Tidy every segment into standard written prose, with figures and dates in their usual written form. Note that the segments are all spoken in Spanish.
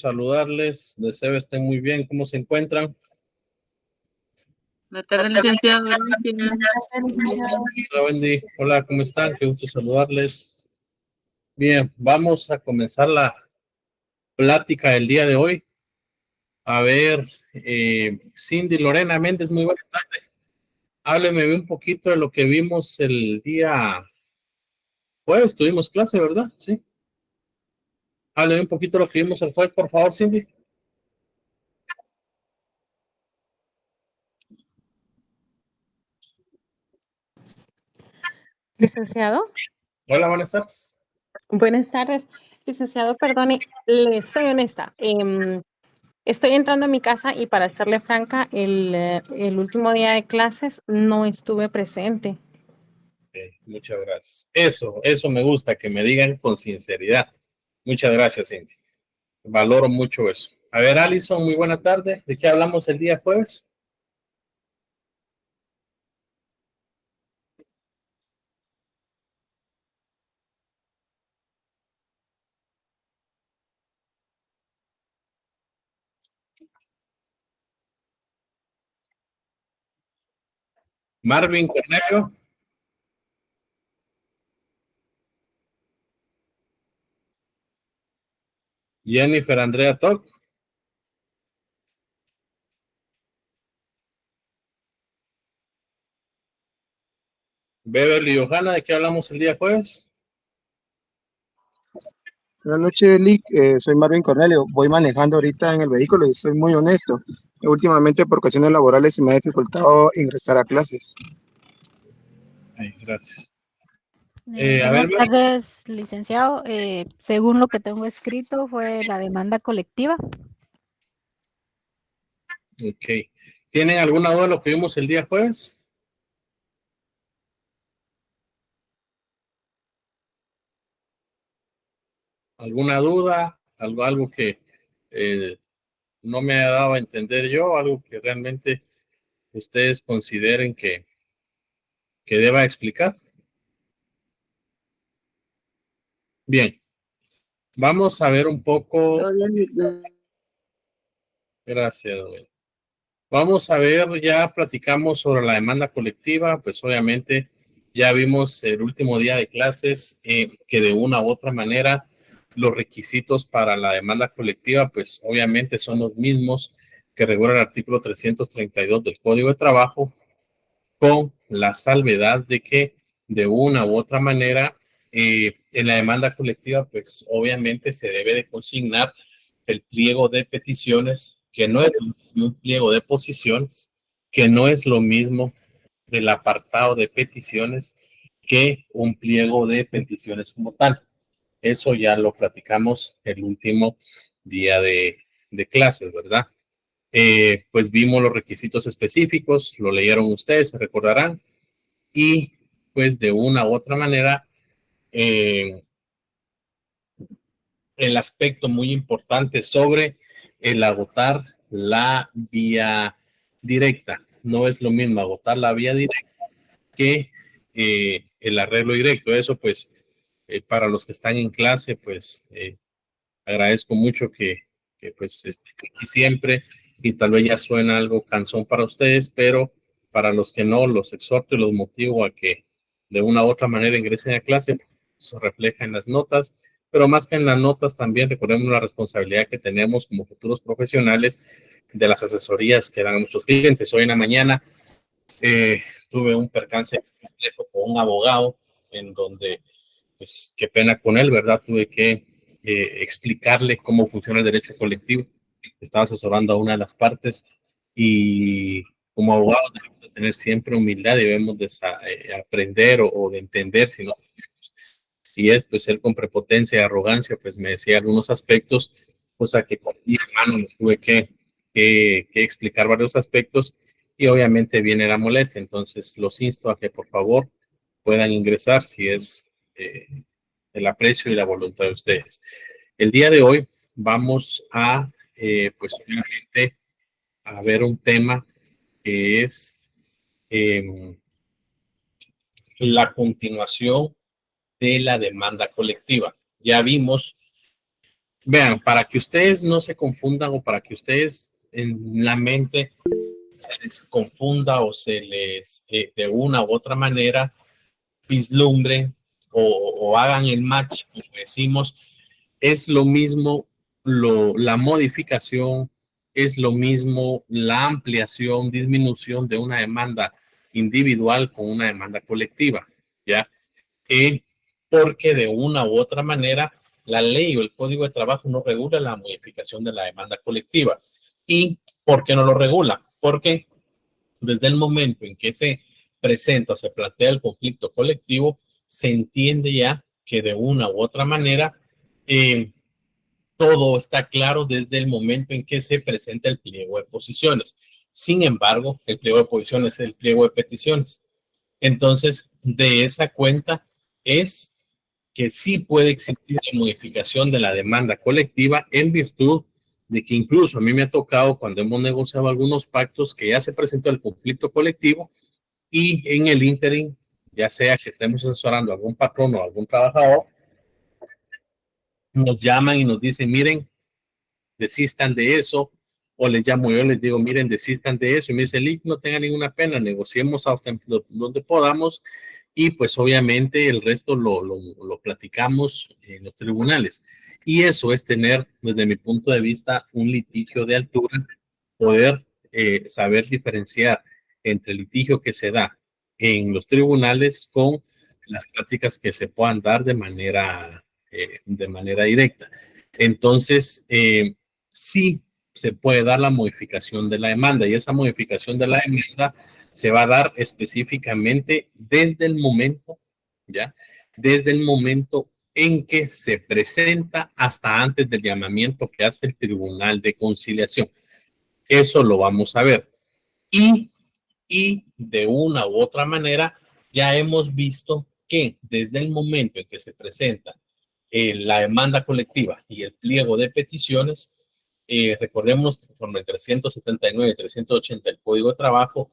Saludarles, deseo estén muy bien. ¿Cómo se encuentran? Buenas tardes, licenciado. Hola, Wendy. Hola, ¿cómo están? Qué gusto saludarles. Bien, vamos a comenzar la plática del día de hoy. A ver, Cindy Lorena Méndez, muy buena tarde. Hábleme un poquito de lo que vimos el día jueves. Tuvimos clase, ¿verdad? Sí. Hábleme un poquito de lo que vimos el jueves, por favor, Cindy. Licenciado. Hola, buenas tardes. Buenas tardes. Licenciado, perdone, le soy honesta. Estoy entrando a mi casa y para serle franca, el último día de clases no estuve presente. Muchas gracias. Eso me gusta, que me digan con sinceridad. Muchas gracias, Cindy. Valoro mucho eso. A ver, Alison, muy buena tarde. ¿De qué hablamos el día jueves? Marvin Cornelio. Jennifer Andrea Toc. Beverly Johanna, ¿de qué hablamos el día jueves? Buenas noches, Lick. Soy Marvin Cornelio. Voy manejando ahorita en el vehículo y soy muy honesto. Últimamente, por cuestiones laborales, se me ha dificultado ingresar a clases. Ay, gracias. Buenas tardes, licenciado. Según lo que tengo escrito, fue la demanda colectiva. Ok. ¿Tienen alguna duda de lo que vimos el día jueves? ¿Alguna duda? ¿Algo que no me ha dado a entender yo? ¿Algo que realmente ustedes consideren que deba explicar? Bien. Vamos a ver un poco. Gracias, güey. Vamos a ver, ya platicamos sobre la demanda colectiva, pues obviamente ya vimos el último día de clases que de una u otra manera los requisitos para la demanda colectiva, pues obviamente son los mismos que regula el artículo 332 del Código de Trabajo, con la salvedad de que de una u otra manera en la demanda colectiva, pues obviamente se debe de consignar el pliego de peticiones, que no es un pliego de posiciones, que no es lo mismo el apartado de peticiones que un pliego de peticiones como tal. Eso ya lo platicamos el último día de clases, ¿verdad? Pues vimos los requisitos específicos, lo leyeron ustedes, se recordarán, y pues de una u otra manera, el aspecto muy importante sobre el agotar la vía directa. No es lo mismo agotar la vía directa que el arreglo directo. Eso pues para los que están en clase pues agradezco mucho que pues estén aquí siempre, y tal vez ya suena algo cansón para ustedes, pero para los que no, los exhorto y los motivo a que de una u otra manera ingresen a clase. Se refleja en las notas, pero más que en las notas también recordemos la responsabilidad que tenemos como futuros profesionales de las asesorías que dan a nuestros clientes. Hoy en la mañana tuve un percance complejo con un abogado en donde, pues qué pena con él, ¿verdad? Tuve que explicarle cómo funciona el derecho colectivo. Estaba asesorando a una de las partes y como abogados debemos de tener siempre humildad y debemos de aprender o de entender, si no. Y él, pues él con prepotencia y arrogancia, pues me decía algunos aspectos, cosa que con mi hermano me tuve que explicar varios aspectos, y obviamente viene la molestia. Entonces los insto a que por favor puedan ingresar si es el aprecio y la voluntad de ustedes. El día de hoy vamos a, pues obviamente, a ver un tema que es la continuación de la demanda colectiva. Ya vimos Vean, para que ustedes no se confundan o para que ustedes en la mente se les confunda o se les de una u otra manera vislumbren o hagan el match, como decimos, es lo mismo la modificación, es lo mismo la ampliación, disminución de una demanda individual con una demanda colectiva, ¿ya? Porque de una u otra manera la ley o el código de trabajo no regula la modificación de la demanda colectiva. ¿Y por qué no lo regula? Porque desde el momento en que se presenta, se plantea el conflicto colectivo, se entiende ya que de una u otra manera todo está claro desde el momento en que se presenta el pliego de posiciones. Sin embargo, el pliego de posiciones es el pliego de peticiones. Entonces, de esa cuenta es que sí puede existir la modificación de la demanda colectiva en virtud de que incluso a mí me ha tocado cuando hemos negociado algunos pactos que ya se presentó el conflicto colectivo y en el ínterin, ya sea que estemos asesorando a algún patrón o a algún trabajador, nos llaman y nos dicen, miren, desistan de eso, o les llamo yo, les digo, miren, desistan de eso, y me dice, Lick, no tengan ninguna pena, negociemos hasta donde podamos, y pues obviamente el resto lo platicamos en los tribunales. Y eso es tener, desde mi punto de vista, un litigio de altura, poder saber diferenciar entre el litigio que se da en los tribunales con las prácticas que se puedan dar de manera directa. Entonces, sí se puede dar la modificación de la demanda y esa modificación de la demanda se va a dar específicamente desde el momento, ¿ya? Desde el momento en que se presenta hasta antes del llamamiento que hace el Tribunal de Conciliación. Eso lo vamos a ver. Y de una u otra manera ya hemos visto que desde el momento en que se presenta la demanda colectiva y el pliego de peticiones, recordemos que conforme el 379 y 380 del Código de Trabajo,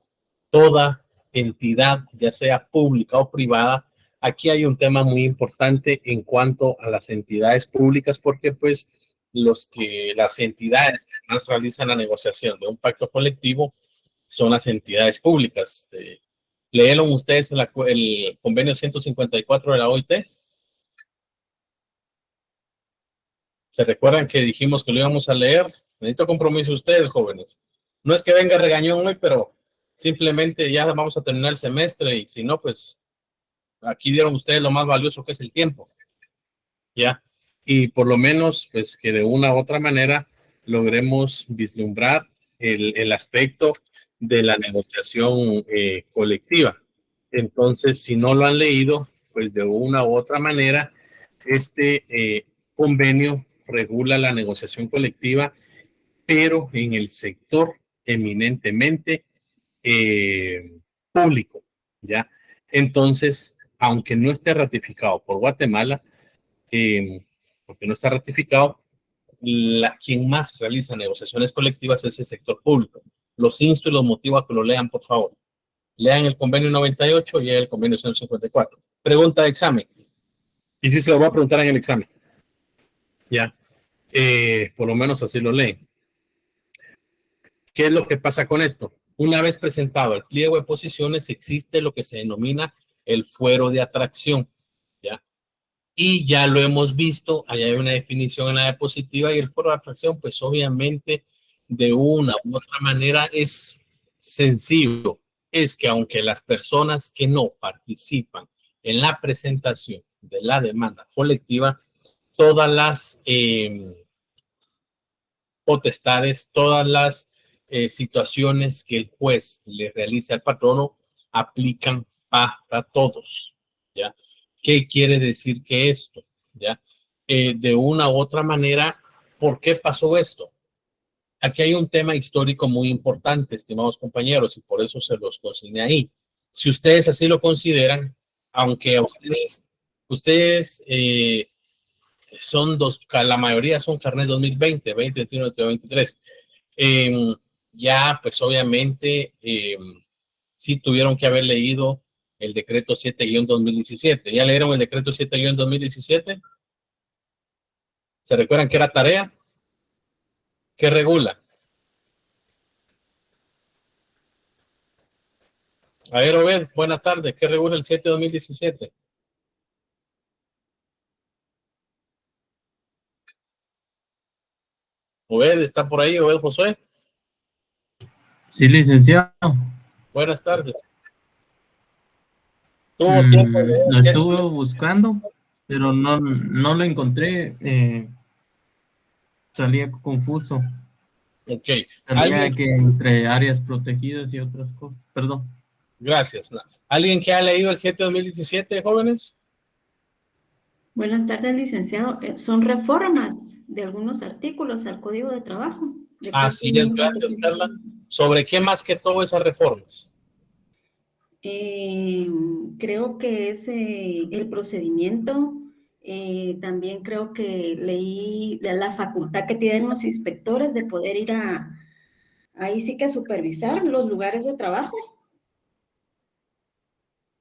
toda entidad, ya sea pública o privada, aquí hay un tema muy importante en cuanto a las entidades públicas, porque pues las entidades que más realizan la negociación de un pacto colectivo son las entidades públicas. ¿Leyeron ustedes el convenio 154 de la OIT? ¿Se recuerdan que dijimos que lo íbamos a leer? Necesito compromiso de ustedes, jóvenes. No es que venga regañón hoy, pero simplemente ya vamos a terminar el semestre y si no, pues aquí dieron ustedes lo más valioso que es el tiempo. Ya. Y por lo menos, pues que de una u otra manera logremos vislumbrar el aspecto de la negociación colectiva. Entonces, si no lo han leído, pues de una u otra manera, este convenio regula la negociación colectiva, pero en el sector eminentemente público, ¿ya? Entonces, aunque no esté ratificado por Guatemala, porque no está ratificado, quien más realiza negociaciones colectivas es el sector público. Los insto y los motivo a que lo lean, por favor. Lean el convenio 98 y el convenio 154. Pregunta de examen. Y si se lo voy a preguntar en el examen. Ya. Por lo menos así lo leen. ¿Qué es lo que pasa con esto? Una vez presentado el pliego de posiciones, existe lo que se denomina el fuero de atracción. ¿Ya? Y ya lo hemos visto, allá hay una definición en la diapositiva y el foro de atracción, pues obviamente de una u otra manera es sencillo. Es que aunque las personas que no participan en la presentación de la demanda colectiva, todas las potestades, todas las situaciones que el juez le realice al patrono aplican para todos, ¿ya? ¿Qué quiere decir que esto? ¿Ya? De una u otra manera, ¿por qué pasó esto? Aquí hay un tema histórico muy importante, estimados compañeros, y por eso se los consigné ahí. Si ustedes así lo consideran, aunque ustedes son la mayoría son carnet 2020, 2021, 2023. Ya, pues obviamente, sí tuvieron que haber leído el decreto 7-2017. ¿Ya leyeron el decreto 7-2017? ¿Se recuerdan que era tarea? ¿Qué regula? A ver, Obed, buenas tardes. ¿Qué regula el 7/2017? Obed, ¿está por ahí? Obed Josué. Sí, licenciado. Buenas tardes. ¿Tuvo tiempo de Lo estuve buscando, pero no lo encontré. Salía confuso. Ok. Salía que entre áreas protegidas y otras cosas. Perdón. Gracias. ¿Alguien que ha leído el 7/2017, jóvenes? Buenas tardes, licenciado. Son reformas de algunos artículos al Código de Trabajo. Así es, gracias, Carla. ¿Sobre qué más que todo esas reformas? Creo que es el procedimiento. También creo que leí la facultad que tienen los inspectores de poder ir ahí sí que a supervisar los lugares de trabajo.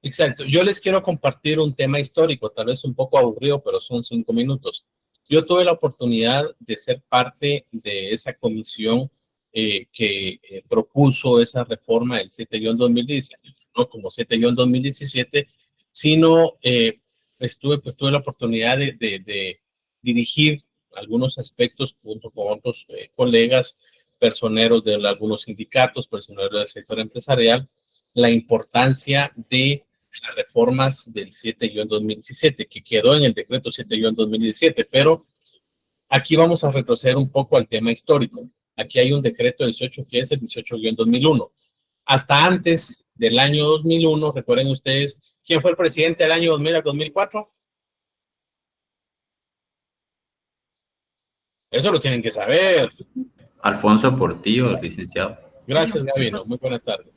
Exacto. Yo les quiero compartir un tema histórico, tal vez un poco aburrido, pero son 5 minutos. Yo tuve la oportunidad de ser parte de esa comisión que propuso esa reforma del 7/2017, no como 7/2017, sino tuve la oportunidad de dirigir algunos aspectos junto con otros colegas, personeros de algunos sindicatos, personeros del sector empresarial, la importancia de las reformas del 7/2017, que quedó en el decreto 7/2017, pero aquí vamos a retroceder un poco al tema histórico. Aquí hay un decreto 18 que es el 18/2001. Hasta antes del año 2001, recuerden ustedes, ¿quién fue el presidente del año 2000 al 2004? Eso lo tienen que saber. Alfonso Portillo, licenciado. Gracias, Gabino. Muy buenas tardes.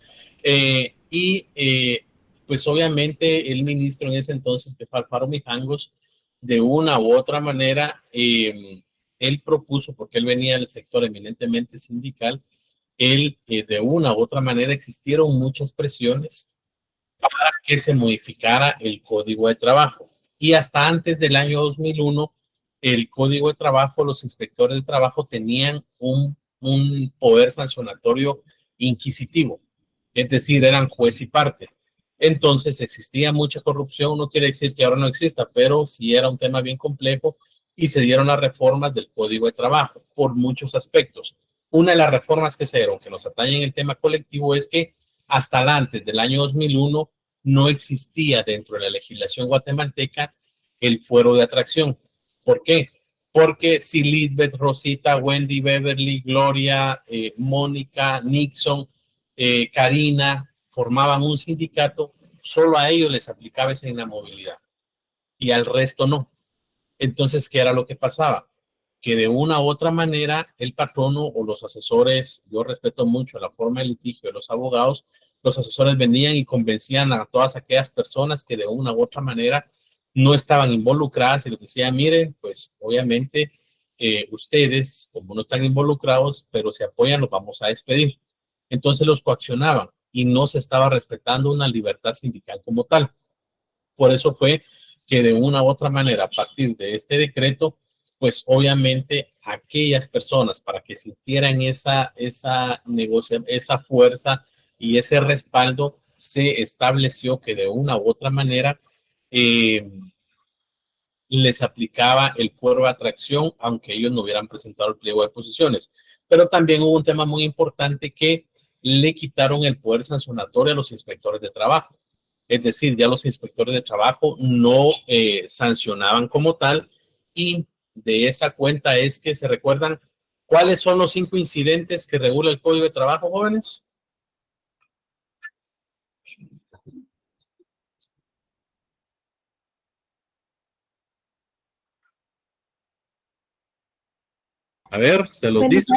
Pues obviamente el ministro en ese entonces, que fue Alfaro Mijangos, de una u otra manera, él propuso, porque él venía del sector eminentemente sindical, de una u otra manera existieron muchas presiones para que se modificara el Código de Trabajo. Y hasta antes del año 2001, el Código de Trabajo, los inspectores de trabajo tenían un poder sancionatorio inquisitivo, es decir, eran juez y parte. Entonces existía mucha corrupción, no quiere decir que ahora no exista, pero sí era un tema bien complejo y se dieron las reformas del Código de Trabajo por muchos aspectos. Una de las reformas que se dieron, que nos atañen el tema colectivo, es que hasta antes del año 2001 no existía dentro de la legislación guatemalteca el fuero de atracción. ¿Por qué? Porque si Lisbeth, Rosita, Wendy, Beverly, Gloria, Mónica, Nixon, Karina formaban un sindicato, solo a ellos les aplicaba esa inamovilidad y al resto no. Entonces, ¿qué era lo que pasaba? Que de una u otra manera el patrono o los asesores, yo respeto mucho la forma de litigio de los abogados, los asesores venían y convencían a todas aquellas personas que de una u otra manera no estaban involucradas y les decían, miren, pues obviamente ustedes, como no están involucrados, pero se apoyan, los vamos a despedir. Entonces los coaccionaban y no se estaba respetando una libertad sindical como tal. Por eso fue que de una u otra manera, a partir de este decreto, pues obviamente aquellas personas para que sintieran esa fuerza y ese respaldo, se estableció que de una u otra manera les aplicaba el fuero de atracción, aunque ellos no hubieran presentado el pliego de posiciones. Pero también hubo un tema muy importante que le quitaron el poder sancionatorio a los inspectores de trabajo. Es decir, ya los inspectores de trabajo no sancionaban como tal, y de esa cuenta es que se recuerdan cuáles son los 5 incidentes que regula el Código de Trabajo, jóvenes. A ver, se los dice.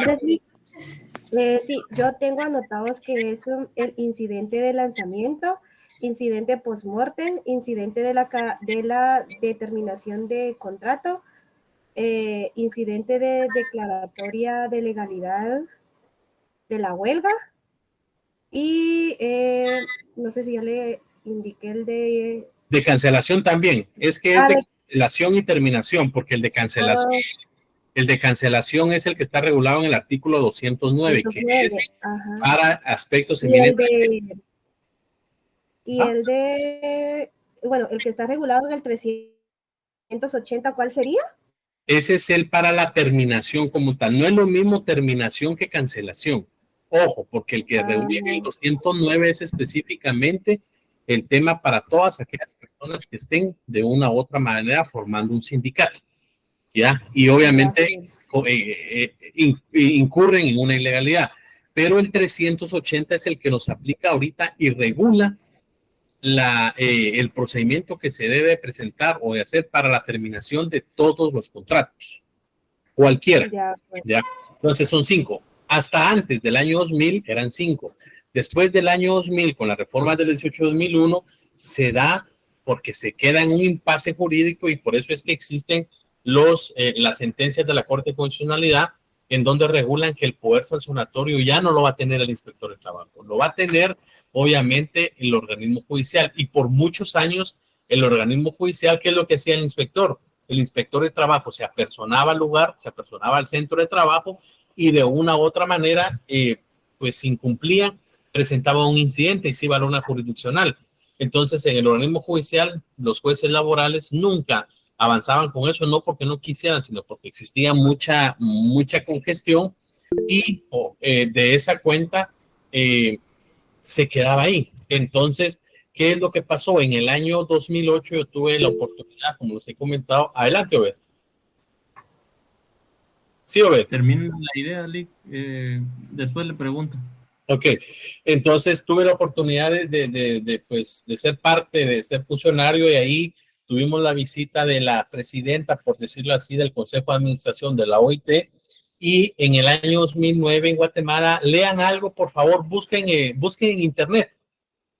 Sí, yo tengo anotados que es el incidente de lanzamiento, incidente post-mortem, incidente de la determinación de contrato, incidente de declaratoria de legalidad de la huelga y no sé si ya le indiqué el de... De cancelación también, es que es de cancelación y terminación, porque el de cancelación El de cancelación es el que está regulado en el artículo 209, que es ajá. para aspectos Y eminentemente. el de, bueno, el que está regulado en el 380, ¿cuál sería? Ese es el para la terminación como tal. No es lo mismo terminación que cancelación. Ojo, porque el que reúne en el 209 es específicamente el tema para todas aquellas personas que estén de una u otra manera formando un sindicato, ¿ya? Y obviamente incurren en una ilegalidad. Pero el 380 es el que nos aplica ahorita y regula el procedimiento que se debe presentar o de hacer para la terminación de todos los contratos. Cualquiera. ¿Ya? Entonces son 5. Hasta antes del año 2000 eran 5. Después del año 2000, con la reforma del 18-2001, se da porque se queda en un impasse jurídico y por eso es que existen las sentencias de la Corte de Constitucionalidad en donde regulan que el poder sancionatorio ya no lo va a tener el inspector de trabajo, lo va a tener obviamente el organismo judicial y por muchos años el organismo judicial, ¿qué es lo que hacía el inspector? El inspector de trabajo se apersonaba al lugar, se apersonaba al centro de trabajo y de una u otra manera, pues si incumplía, presentaba un incidente y se iba a una jurisdiccional. Entonces, en el organismo judicial, los jueces laborales nunca avanzaban con eso, no porque no quisieran, sino porque existía mucha congestión y de esa cuenta se quedaba ahí. Entonces, ¿qué es lo que pasó? En el año 2008 yo tuve la oportunidad, como les he comentado. Adelante, Obed. Sí, Obed. Termina la idea, Lick. Después le pregunto. Ok, entonces tuve la oportunidad pues, de ser parte, de ser funcionario y ahí tuvimos la visita de la presidenta, por decirlo así, del Consejo de Administración de la OIT y en el año 2009 en Guatemala, lean algo, por favor, busquen en internet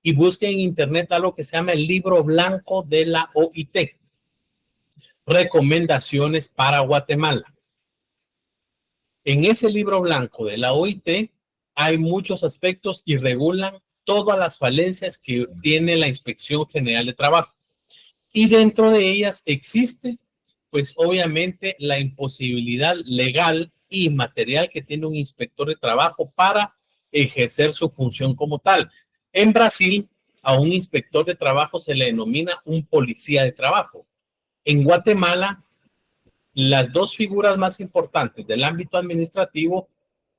y busquen en internet algo que se llama el Libro Blanco de la OIT, recomendaciones para Guatemala. En ese Libro Blanco de la OIT hay muchos aspectos y regulan todas las falencias que tiene la Inspección General de Trabajo. Y dentro de ellas existe, pues obviamente, la imposibilidad legal y material que tiene un inspector de trabajo para ejercer su función como tal. En Brasil, a un inspector de trabajo se le denomina un policía de trabajo. En Guatemala, las dos figuras más importantes del ámbito administrativo,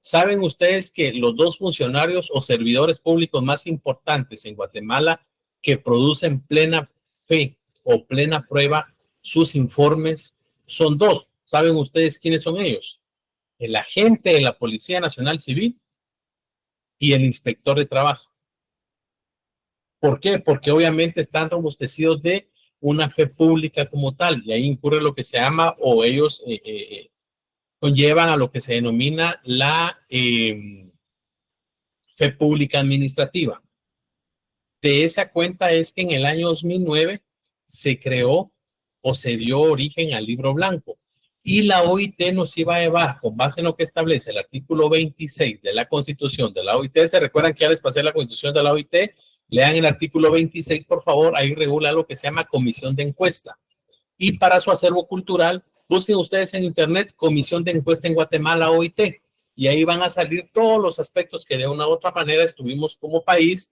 ¿saben ustedes que los dos funcionarios o servidores públicos más importantes en Guatemala que producen plena fe o plena prueba sus informes son dos? ¿Saben ustedes quiénes son ellos? El agente de la Policía Nacional Civil y el inspector de trabajo. ¿Por qué? Porque obviamente están robustecidos de una fe pública como tal, y ahí incurre lo que se llama, o ellos conllevan a lo que se denomina la fe pública administrativa. De esa cuenta es que en el año 2009 se creó o se dio origen al Libro Blanco, y la OIT nos iba a llevar, con base en lo que establece el artículo 26 de la Constitución de la OIT. ¿Se recuerdan que ya les pasé la Constitución de la OIT? Lean el artículo 26, por favor. Ahí regula lo que se llama comisión de encuesta. Y para su acervo cultural, busquen ustedes en internet Comisión de Encuesta en Guatemala, OIT, y ahí van a salir todos los aspectos que de una u otra manera estuvimos como país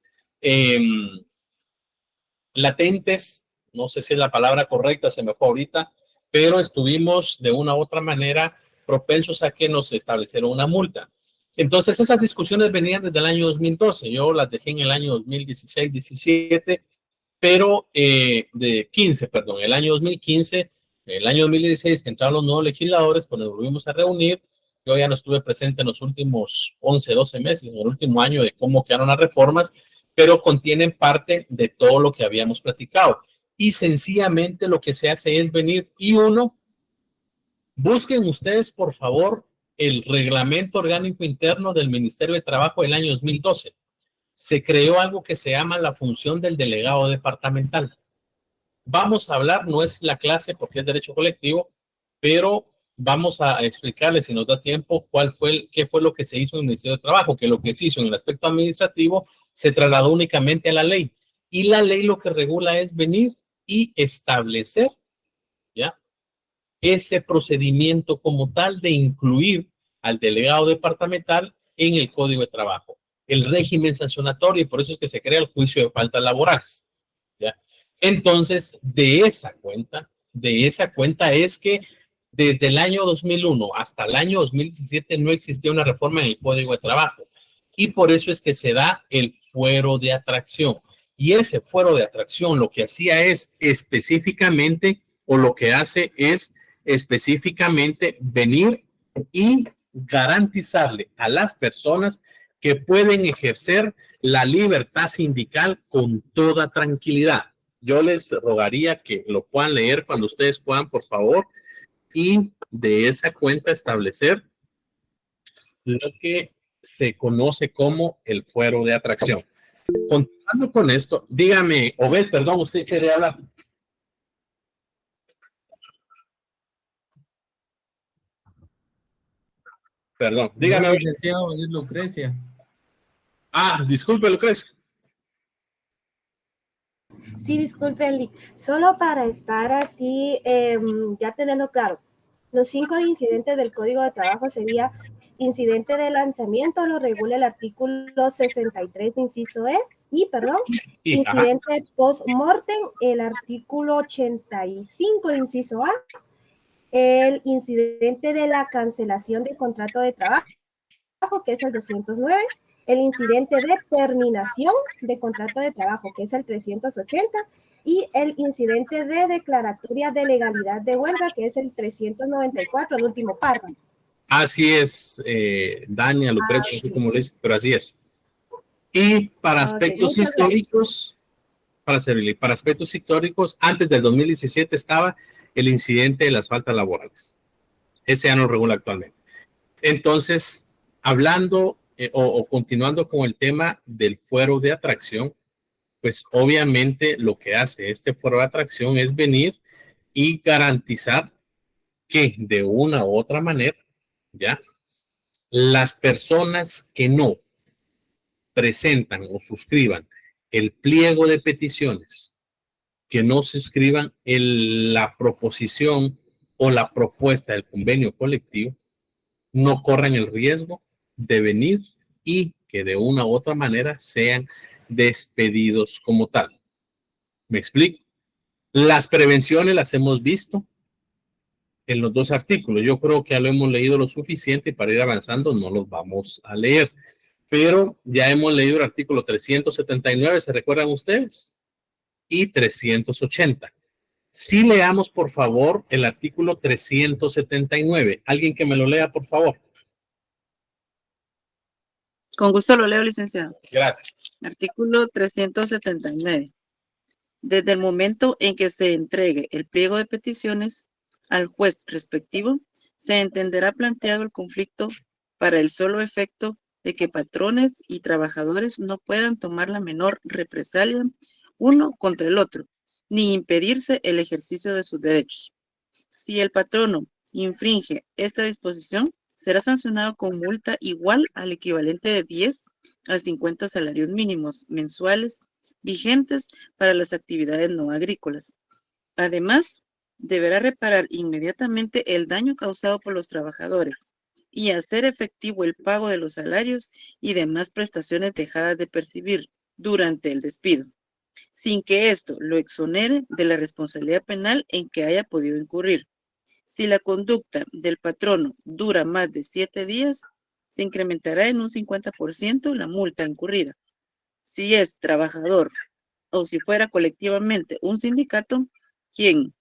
latentes, no sé si es la palabra correcta, se me fue ahorita, pero estuvimos de una u otra manera propensos a que nos establecieran una multa. Entonces esas discusiones venían desde el año 2012, yo las dejé en el año 2016, 17, pero el año 2015, el año 2016 que entraron los nuevos legisladores, pues nos volvimos a reunir. Yo ya no estuve presente en los últimos 11, 12 meses, en el último año, de cómo quedaron las reformas, pero contienen parte de todo lo que habíamos platicado. Y sencillamente lo que se hace es venir y busquen ustedes, por favor, el reglamento orgánico interno del Ministerio de Trabajo del año 2012. Se creó algo que se llama la función del delegado departamental. Vamos a hablar, no es la clase porque es derecho colectivo, pero vamos a explicarles, si nos da tiempo, qué fue lo que se hizo en el Ministerio de Trabajo, que lo que se hizo en el aspecto administrativo se trasladó únicamente a la ley. Y la ley lo que regula es venir y establecer, ¿ya?, ese procedimiento como tal de incluir al delegado departamental en el Código de Trabajo, el régimen sancionatorio, y por eso es que se crea el juicio de faltas laborales, ¿ya? Entonces, de esa cuenta es que desde el año 2001 hasta el año 2017 no existía una reforma en el Código de Trabajo, y por eso es que se da el fuero de atracción. Y ese fuero de atracción lo que hacía es específicamente, o lo que hace es específicamente venir y garantizarle a las personas que pueden ejercer la libertad sindical con toda tranquilidad. Yo les rogaría que lo puedan leer cuando ustedes puedan, por favor, y de esa cuenta establecer lo que se conoce como el fuero de atracción. Continuando con esto, dígame, Obed, perdón, usted quiere hablar. Perdón, dígame. No, licenciado, es Lucrecia. Ah, disculpe, Lucrecia. Sí, disculpe, Lick. Solo para estar así, ya tenerlo claro. Los 5 incidentes del Código de Trabajo sería incidente de lanzamiento, lo regula el artículo 63, inciso E, incidente post-mortem, el artículo 85, inciso A, el incidente de la cancelación de contrato de trabajo, que es el 209, el incidente de terminación de contrato de trabajo, que es el 380, y el incidente de declaratoria de legalidad de huelga, que es el 394, el último párrafo. Así es, Dania, Lucrecia, no sé cómo lo dice, pero así es. Y para aspectos históricos, para aspectos históricos, antes del 2017 estaba el incidente de las faltas laborales. Ese ya no regula actualmente. Entonces, hablando o continuando con el tema del fuero de atracción, pues obviamente lo que hace este fuero de atracción es venir y garantizar que de una u otra manera, ¿ya? Las personas que no presentan o suscriban el pliego de peticiones, que no suscriban la proposición o la propuesta del convenio colectivo, no corran el riesgo de venir y que de una u otra manera sean despedidos como tal. ¿Me explico? Las prevenciones las hemos visto en los dos artículos. Yo creo que ya lo hemos leído lo suficiente y para ir avanzando no los vamos a leer. Pero ya hemos leído el artículo 379, ¿se recuerdan ustedes? Y 380. Sí leamos, por favor, el artículo 379. Alguien que me lo lea, por favor. Con gusto lo leo, licenciado. Gracias. Artículo 379. Desde el momento en que se entregue el pliego de peticiones al juez respectivo, se entenderá planteado el conflicto para el solo efecto de que patrones y trabajadores no puedan tomar la menor represalia uno contra el otro, ni impedirse el ejercicio de sus derechos. Si el patrono infringe esta disposición, será sancionado con multa igual al equivalente de 10 a 50 salarios mínimos mensuales vigentes para las actividades no agrícolas. Además, deberá reparar inmediatamente el daño causado por los trabajadores y hacer efectivo el pago de los salarios y demás prestaciones dejadas de percibir durante el despido, sin que esto lo exonere de la responsabilidad penal en que haya podido incurrir. Si la conducta del patrono dura más de 7 días, se incrementará en un 50% la multa incurrida. Si es trabajador o si fuera colectivamente un sindicato, quien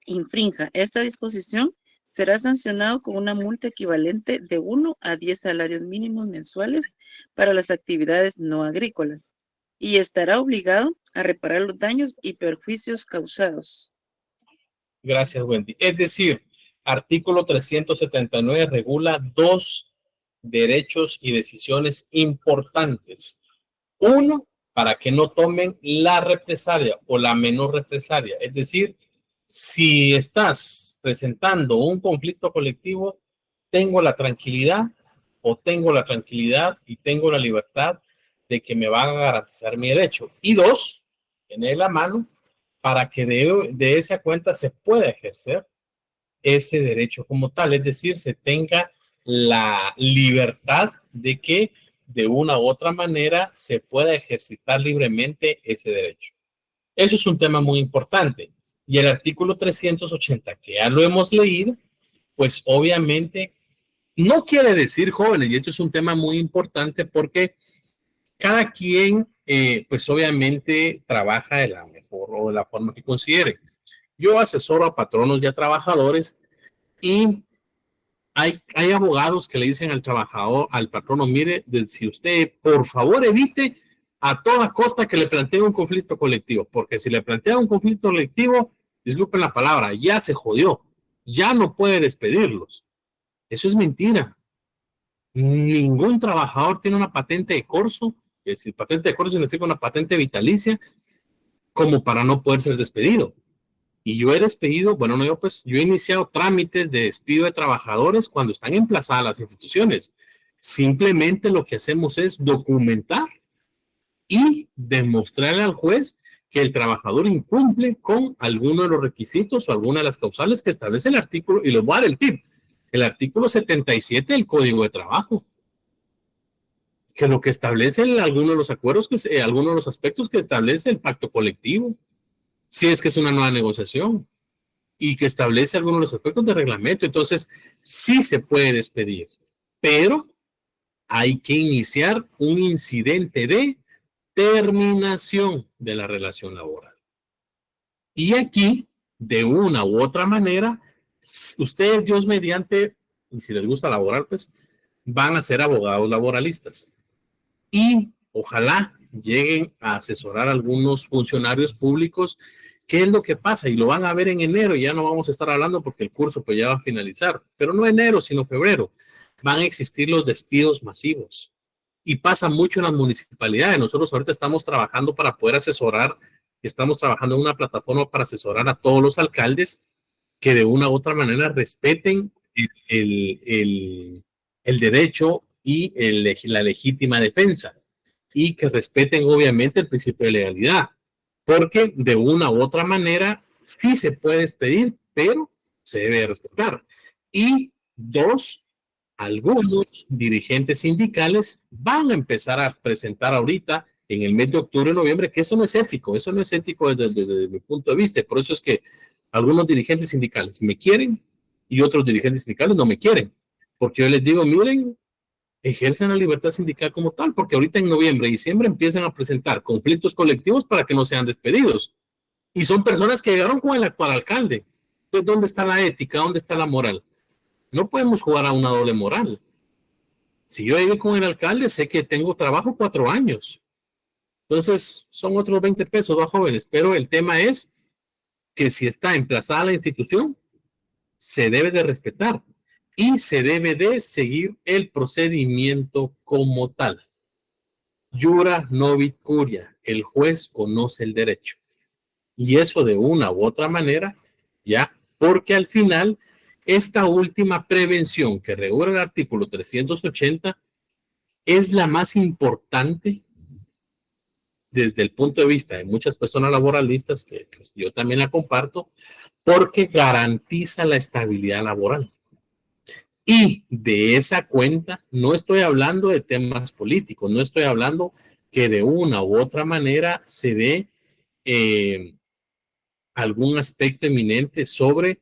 infrinja esta disposición será sancionado con una multa equivalente de 1 a 10 salarios mínimos mensuales para las actividades no agrícolas y estará obligado a reparar los daños y perjuicios causados. Gracias, Wendy. Es decir, artículo 379 regula dos derechos y decisiones importantes. Uno, para que no tomen la represalia o la menor represalia. Es decir, si estás presentando un conflicto colectivo, tengo la tranquilidad y tengo la libertad de que me van a garantizar mi derecho. Y dos, tener la mano para que de esa cuenta se pueda ejercer ese derecho como tal, es decir, se tenga la libertad de que de una u otra manera se pueda ejercitar libremente ese derecho. Eso es un tema muy importante. Y el artículo 380, que ya lo hemos leído, pues obviamente no quiere decir, jóvenes, y esto es un tema muy importante porque cada quien, pues obviamente trabaja de la mejor o de la forma que considere. Yo asesoro a patronos y a trabajadores y hay abogados que le dicen al trabajador, al patrono, mire, si usted por favor evite a toda costa que le plantee un conflicto colectivo, porque si le plantea un conflicto colectivo, disculpen la palabra, ya se jodió, ya no puede despedirlos. Eso es mentira. Ningún trabajador tiene una patente de corso, es decir, patente de corso significa una patente vitalicia, como para no poder ser despedido. Y yo he despedido, bueno, no yo pues, yo he iniciado trámites de despido de trabajadores cuando están emplazadas las instituciones. Simplemente lo que hacemos es documentar y demostrarle al juez que el trabajador incumple con alguno de los requisitos o alguna de las causales que establece el artículo, y les voy a dar el tip, el artículo 77 del Código de Trabajo, que lo que establece algunos de los acuerdos, algunos de los aspectos que establece el pacto colectivo, si es que es una nueva negociación, y que establece algunos de los aspectos de reglamento. Entonces, sí se puede despedir, pero hay que iniciar un incidente de terminación de la relación laboral. Y aquí, de una u otra manera, ustedes, Dios mediante, y si les gusta laborar, pues van a ser abogados laboralistas. Y ojalá lleguen a asesorar a algunos funcionarios públicos. ¿Qué es lo que pasa? Y lo van a ver en enero, y ya no vamos a estar hablando porque el curso pues ya va a finalizar, pero no enero, sino febrero. Van a existir los despidos masivos. Y pasa mucho en las municipalidades. Nosotros ahorita estamos trabajando para poder asesorar, estamos trabajando en una plataforma para asesorar a todos los alcaldes que de una u otra manera respeten el derecho y la legítima defensa, y que respeten obviamente el principio de legalidad, porque de una u otra manera sí se puede despedir, pero se debe respetar. Y dos, algunos dirigentes sindicales van a empezar a presentar ahorita en el mes de octubre y noviembre que eso no es ético desde mi punto de vista. Por eso es que algunos dirigentes sindicales me quieren y otros dirigentes sindicales no me quieren, porque yo les digo, miren, ejercen la libertad sindical como tal, porque ahorita en noviembre y diciembre empiezan a presentar conflictos colectivos para que no sean despedidos. Y son personas que llegaron con el actual alcalde. Entonces, ¿dónde está la ética? ¿Dónde está la moral? No podemos jugar a una doble moral. Si yo llegué con el alcalde, sé que tengo trabajo 4 años. Entonces, son otros 20 pesos, ¿va, jóvenes? Pero el tema es que si está emplazada la institución, se debe de respetar y se debe de seguir el procedimiento como tal. Jura novit curia, el juez conoce el derecho. Y eso de una u otra manera, ya, porque al final, esta última prevención que regula el artículo 380 es la más importante desde el punto de vista de muchas personas laboralistas, que pues, yo también la comparto, porque garantiza la estabilidad laboral. Y de esa cuenta, no estoy hablando de temas políticos, no estoy hablando que de una u otra manera se dé algún aspecto eminente sobre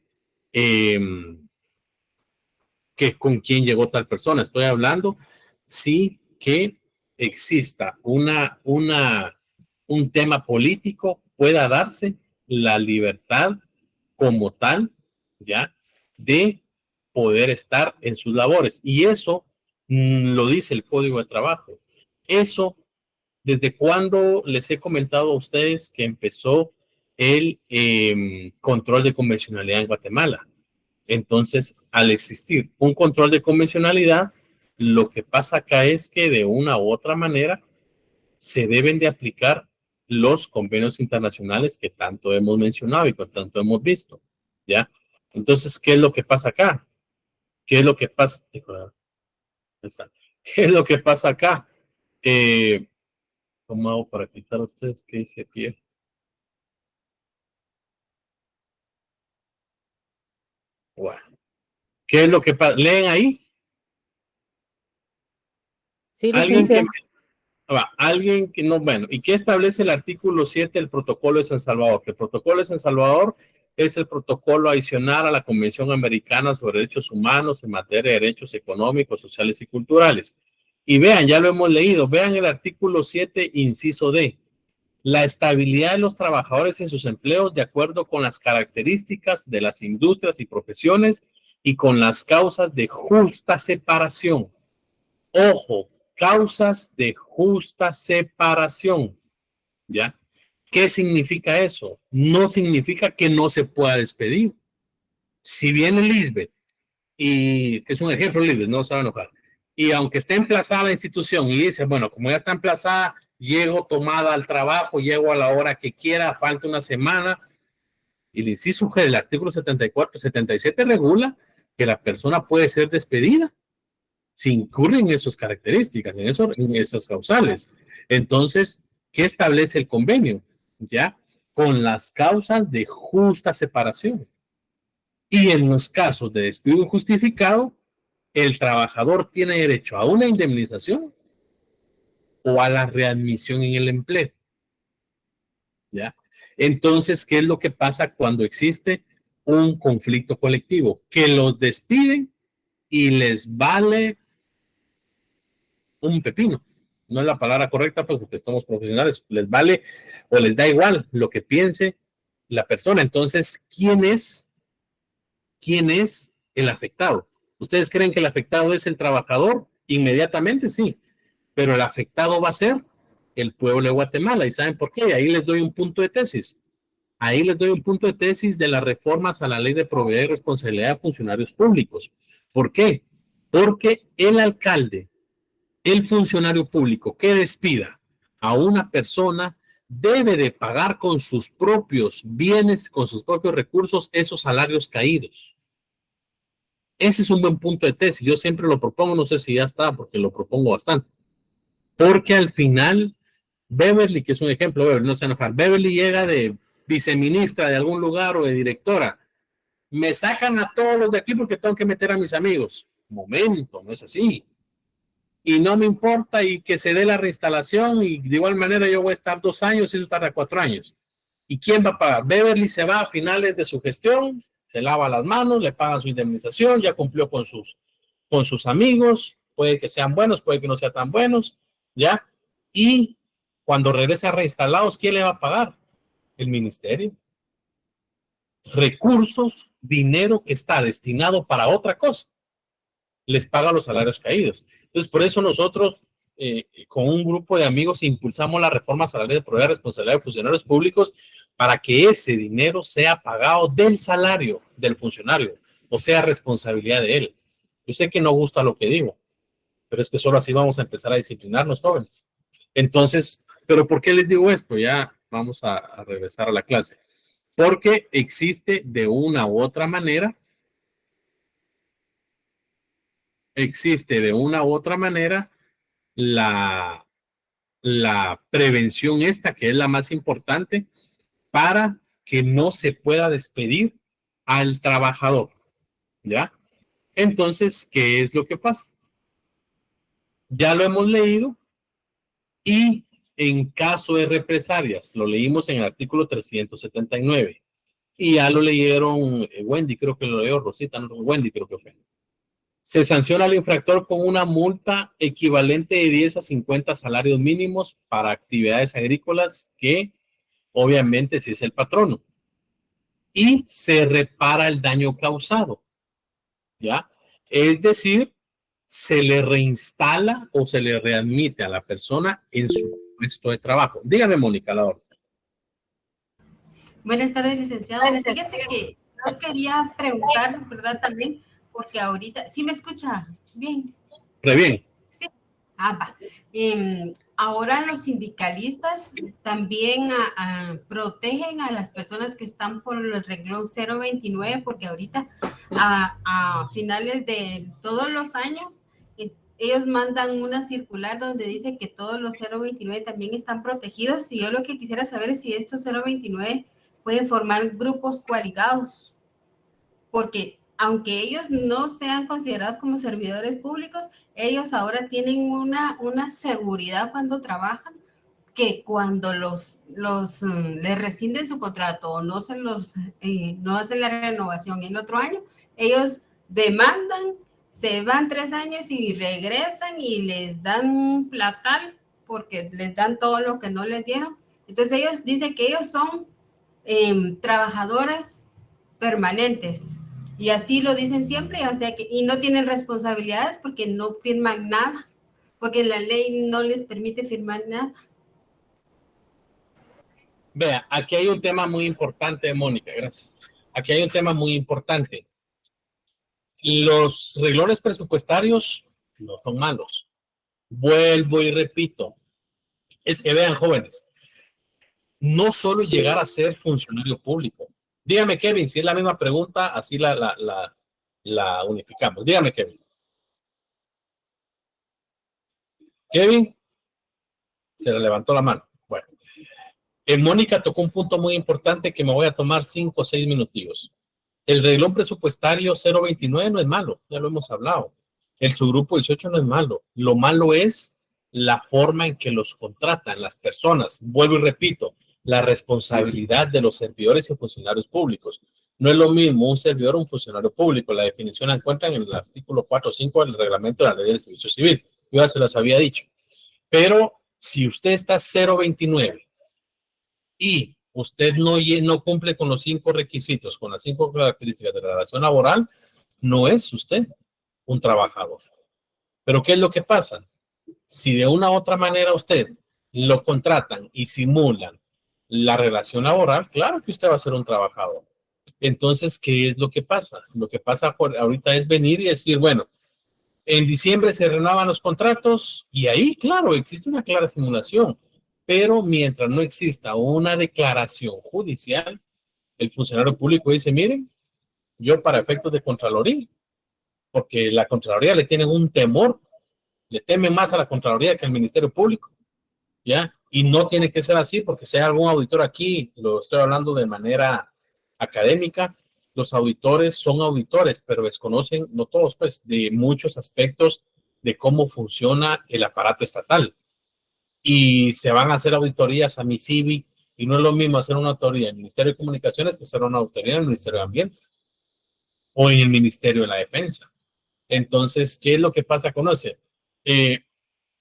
que con quién llegó tal persona. Estoy hablando sí que exista un tema político, pueda darse la libertad como tal, ya, de poder estar en sus labores. Y eso lo dice el Código de Trabajo. Eso, ¿desde cuándo les he comentado a ustedes que empezó el control de convencionalidad en Guatemala? Entonces, al existir un control de convencionalidad, lo que pasa acá es que de una u otra manera se deben de aplicar los convenios internacionales que tanto hemos mencionado y que tanto hemos visto, ¿ya? Entonces, ¿qué es lo que pasa acá? ¿Qué es lo que pasa? ¿Qué es lo que pasa acá? ¿Cómo hago para quitar a ustedes? ¿Qué dice aquí? Bueno, ¿qué es lo que pasa? ¿Leen ahí? Sí, Alguien que, licenciado. alguien que no, bueno, ¿y qué establece el artículo 7 del protocolo de San Salvador? Que el protocolo de San Salvador es el protocolo adicional a la Convención Americana sobre Derechos Humanos en materia de derechos económicos, sociales y culturales. Y vean, ya lo hemos leído, vean el artículo 7, inciso D. La estabilidad de los trabajadores en sus empleos de acuerdo con las características de las industrias y profesiones y con las causas de justa separación. Ojo, causas de justa separación, ¿ya? ¿Qué significa eso? No significa que no se pueda despedir. Si viene Lisbeth, y es un ejemplo, Lisbeth, no se va a enojar, y aunque esté emplazada la institución y dice, bueno, como ya está emplazada, llego tomada al trabajo, llego a la hora que quiera, falta una semana, y el inciso G del artículo 74, 77 regula que la persona puede ser despedida si incurren en esas características, en esas causales. Entonces, ¿qué establece el convenio? ¿Ya? Con las causas de justa separación. Y en los casos de despido injustificado, el trabajador tiene derecho a una indemnización o a la readmisión en el empleo. ¿Ya? Entonces, ¿qué es lo que pasa cuando existe un conflicto colectivo? Que los despiden y les vale un pepino. No es la palabra correcta, pues, porque somos profesionales. Les vale o les da igual lo que piense la persona. Entonces, ¿quién es el afectado? ¿Ustedes creen que el afectado es el trabajador? Inmediatamente, sí. Pero el afectado va a ser el pueblo de Guatemala. ¿Y saben por qué? Ahí les doy un punto de tesis. Ahí les doy un punto de tesis de las reformas a la ley de propiedad y responsabilidad de funcionarios públicos. ¿Por qué? Porque el alcalde, el funcionario público que despida a una persona debe de pagar con sus propios bienes, con sus propios recursos, esos salarios caídos. Ese es un buen punto de tesis. Yo siempre lo propongo, no sé si ya está, porque lo propongo bastante. Porque al final, Beverly, que es un ejemplo, Beverly, no se enojar, Beverly llega de viceministra de algún lugar o de directora. Me sacan a todos los de aquí porque tengo que meter a mis amigos. Momento, no es así. Y no me importa y que se dé la reinstalación y de igual manera yo voy a estar 2 años y eso tarda 4 años. ¿Y quién va a pagar? Beverly se va a finales de su gestión, se lava las manos, le paga su indemnización, ya cumplió con sus amigos, puede que sean buenos, puede que no sean tan buenos, ¿ya? Y cuando regrese a reinstalados, ¿quién le va a pagar? El ministerio. Recursos, dinero que está destinado para otra cosa, les paga los salarios caídos. Entonces, por eso nosotros, con un grupo de amigos, impulsamos la reforma salarial de propiedad y responsabilidad de funcionarios públicos para que ese dinero sea pagado del salario del funcionario, o sea, responsabilidad de él. Yo sé que no gusta lo que digo, pero es que solo así vamos a empezar a disciplinarnos, jóvenes. Entonces, ¿pero por qué les digo esto? Ya vamos a regresar a la clase. Porque existe de una u otra manera, la prevención esta, que es la más importante, para que no se pueda despedir al trabajador, ¿ya? Entonces, ¿qué es lo que pasa? Ya lo hemos leído y en caso de represalias, lo leímos en el artículo 379 y ya lo leyeron Wendy, creo que lo leyó Rosita, no, Wendy creo que fue. Se sanciona al infractor con una multa equivalente de 10 a 50 salarios mínimos para actividades agrícolas que obviamente si es el patrono. Y se repara el daño causado, ¿ya? Es decir, se le reinstala o se le readmite a la persona en su puesto de trabajo. Dígame, Mónica, la orden. Buenas tardes, licenciado. Fíjese que yo quería preguntar, ¿verdad? También, porque ahorita, ¿sí me escucha bien? Re bien. Sí. Va. Ahora los sindicalistas también protegen a las personas que están por el renglón 029, porque ahorita a finales de todos los años ellos mandan una circular donde dice que todos los 029 también están protegidos, y yo lo que quisiera saber es si estos 029 pueden formar grupos coaligados, porque aunque ellos no sean considerados como servidores públicos, ellos ahora tienen una seguridad cuando trabajan, que cuando les rescinden su contrato o no no hacen la renovación el otro año, ellos demandan, se van 3 años y regresan y les dan un platal porque les dan todo lo que no les dieron. Entonces ellos dicen que ellos son trabajadores permanentes, y así lo dicen siempre, o sea que, y no tienen responsabilidades porque no firman nada, porque la ley no les permite firmar nada. Vea, aquí hay un tema muy importante, Mónica, gracias. Aquí hay un tema muy importante. Los reglones presupuestarios no son malos. Vuelvo y repito, es que vean, jóvenes, no solo llegar a ser funcionario público. Dígame, Kevin, si es la misma pregunta, así la unificamos. Dígame, Kevin. Kevin, se le levantó la mano. Bueno, Mónica tocó un punto muy importante que me voy a tomar 5 o 6 minutillos. El reglón presupuestario 029 no es malo, ya lo hemos hablado. El subgrupo 18 no es malo. Lo malo es la forma en que los contratan las personas. Vuelvo y repito, la responsabilidad de los servidores y funcionarios públicos. No es lo mismo un servidor o un funcionario público. La definición la encuentran en el artículo 4.5 del reglamento de la ley del servicio civil. Yo ya se las había dicho. Pero si usted está 029 y usted no cumple con los 5 requisitos, con las 5 características de la relación laboral, no es usted un trabajador. Pero ¿qué es lo que pasa? Si de una u otra manera usted lo contratan y simulan la relación laboral, claro que usted va a ser un trabajador. Entonces, ¿qué es lo que pasa? Lo que pasa ahorita es venir y decir, bueno, en diciembre se renuevan los contratos y ahí, claro, existe una clara simulación. Pero mientras no exista una declaración judicial, el funcionario público dice, miren, yo para efectos de Contraloría, porque la Contraloría le tienen un temor, le temen más a la Contraloría que al Ministerio Público, ¿ya? Y no tiene que ser así, porque si hay algún auditor aquí, lo estoy hablando de manera académica, los auditores son auditores, pero desconocen, no todos, pues, de muchos aspectos de cómo funciona el aparato estatal. Y se van a hacer auditorías a MISIBI, y no es lo mismo hacer una auditoría en el Ministerio de Comunicaciones que hacer una auditoría en el Ministerio de Ambiente o en el Ministerio de la Defensa. Entonces, ¿qué es lo que pasa con eso?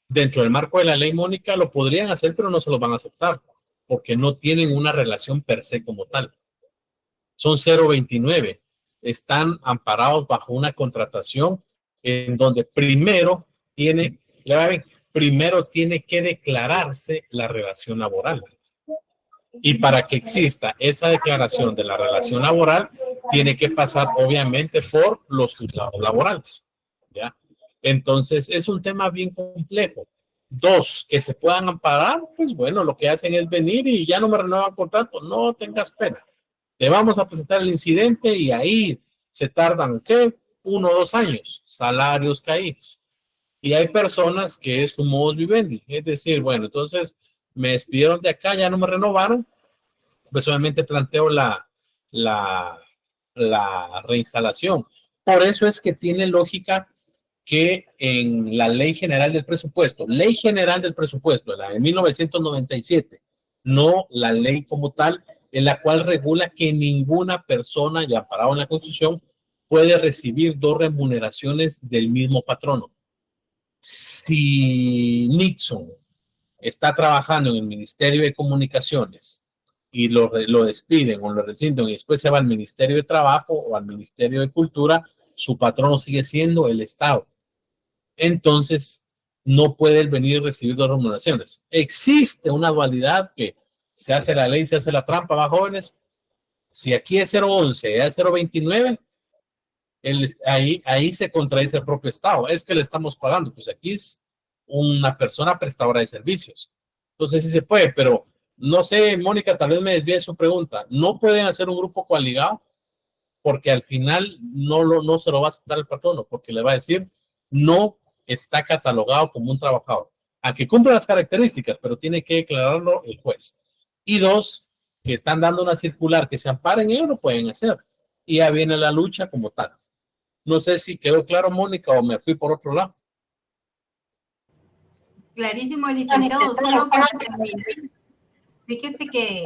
Dentro del marco de la ley, Mónica, lo podrían hacer, pero no se lo van a aceptar, porque no tienen una relación per se como tal. Son 029. Están amparados bajo una contratación en donde primero tiene que declararse la relación laboral. Y para que exista esa declaración de la relación laboral, tiene que pasar obviamente por los juzgados laborales, ¿ya? Entonces, es un tema bien complejo. 2, que se puedan amparar, pues bueno, lo que hacen es venir y ya no me renuevan contrato. No tengas pena. Te vamos a presentar el incidente y ahí se tardan, ¿qué? 1 o 2 años, salarios caídos. Y hay personas que es su modus vivendi, es decir, bueno, entonces me despidieron de acá, ya no me renovaron, pues obviamente planteo la reinstalación. Por eso es que tiene lógica que en la Ley General del Presupuesto, la de 1997, no la ley como tal, en la cual regula que ninguna persona ya amparado en la Constitución puede recibir 2 remuneraciones del mismo patrono. Si Nixon está trabajando en el Ministerio de Comunicaciones y lo despiden o lo rescinden y después se va al Ministerio de Trabajo o al Ministerio de Cultura, su patrono sigue siendo el Estado. Entonces, no puede venir a recibir 2 remuneraciones. Existe una dualidad que se hace la ley, se hace la trampa, ¿va, jóvenes? Si aquí es 011 y es 029, ahí se contradice el propio Estado. Es que le estamos pagando, pues aquí es una persona prestadora de servicios. Entonces sí se puede, pero no sé, Mónica, tal vez me desvíe su pregunta. No pueden hacer un grupo coaligado porque al final no se lo va a aceptar el patrono, porque le va a decir no está catalogado como un trabajador. A que cumpla las características, pero tiene que declararlo el juez. Y 2, que están dando una circular que se amparen, ellos lo pueden hacer. Y ya viene la lucha como tal. No sé si quedó claro, Mónica, o me fui por otro lado. Clarísimo, licenciado. Solo para terminar, fíjese que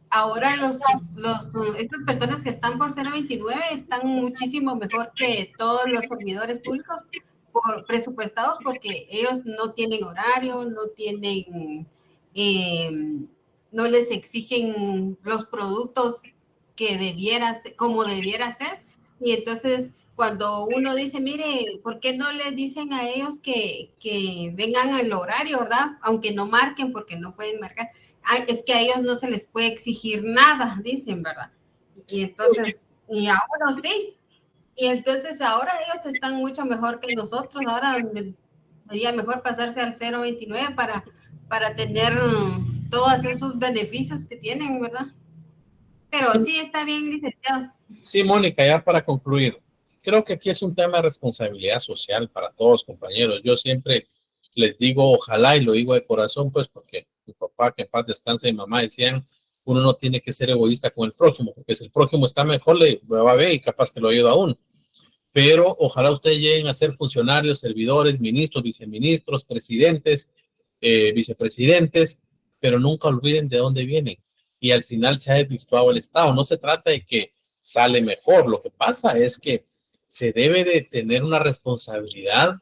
ahora estas personas que están por 029 están muchísimo mejor que todos los servidores públicos presupuestados, porque ellos no tienen horario, no tienen, no les exigen los productos como debiera ser. Y entonces, cuando uno dice, mire, ¿por qué no les dicen a ellos que vengan al horario, verdad? Aunque no marquen, porque no pueden marcar. Es que a ellos no se les puede exigir nada, dicen, ¿verdad? Y entonces, y ahora sí. Y entonces ahora ellos están mucho mejor que nosotros. Ahora sería mejor pasarse al 029 para tener todos esos beneficios que tienen, ¿verdad? Pero sí está bien, licenciado. Sí, Mónica, ya para concluir, creo que aquí es un tema de responsabilidad social para todos, compañeros. Yo siempre les digo, ojalá, y lo digo de corazón, pues, porque mi papá, que en paz descanse, y mi mamá decían, uno no tiene que ser egoísta con el prójimo, porque si el prójimo está mejor, le va a ver y capaz que lo ayuda a uno. Pero ojalá ustedes lleguen a ser funcionarios, servidores, ministros, viceministros, presidentes, vicepresidentes, pero nunca olviden de dónde vienen. Y al final se ha desvirtuado el Estado. No se trata de que sale mejor. Lo que pasa es que se debe de tener una responsabilidad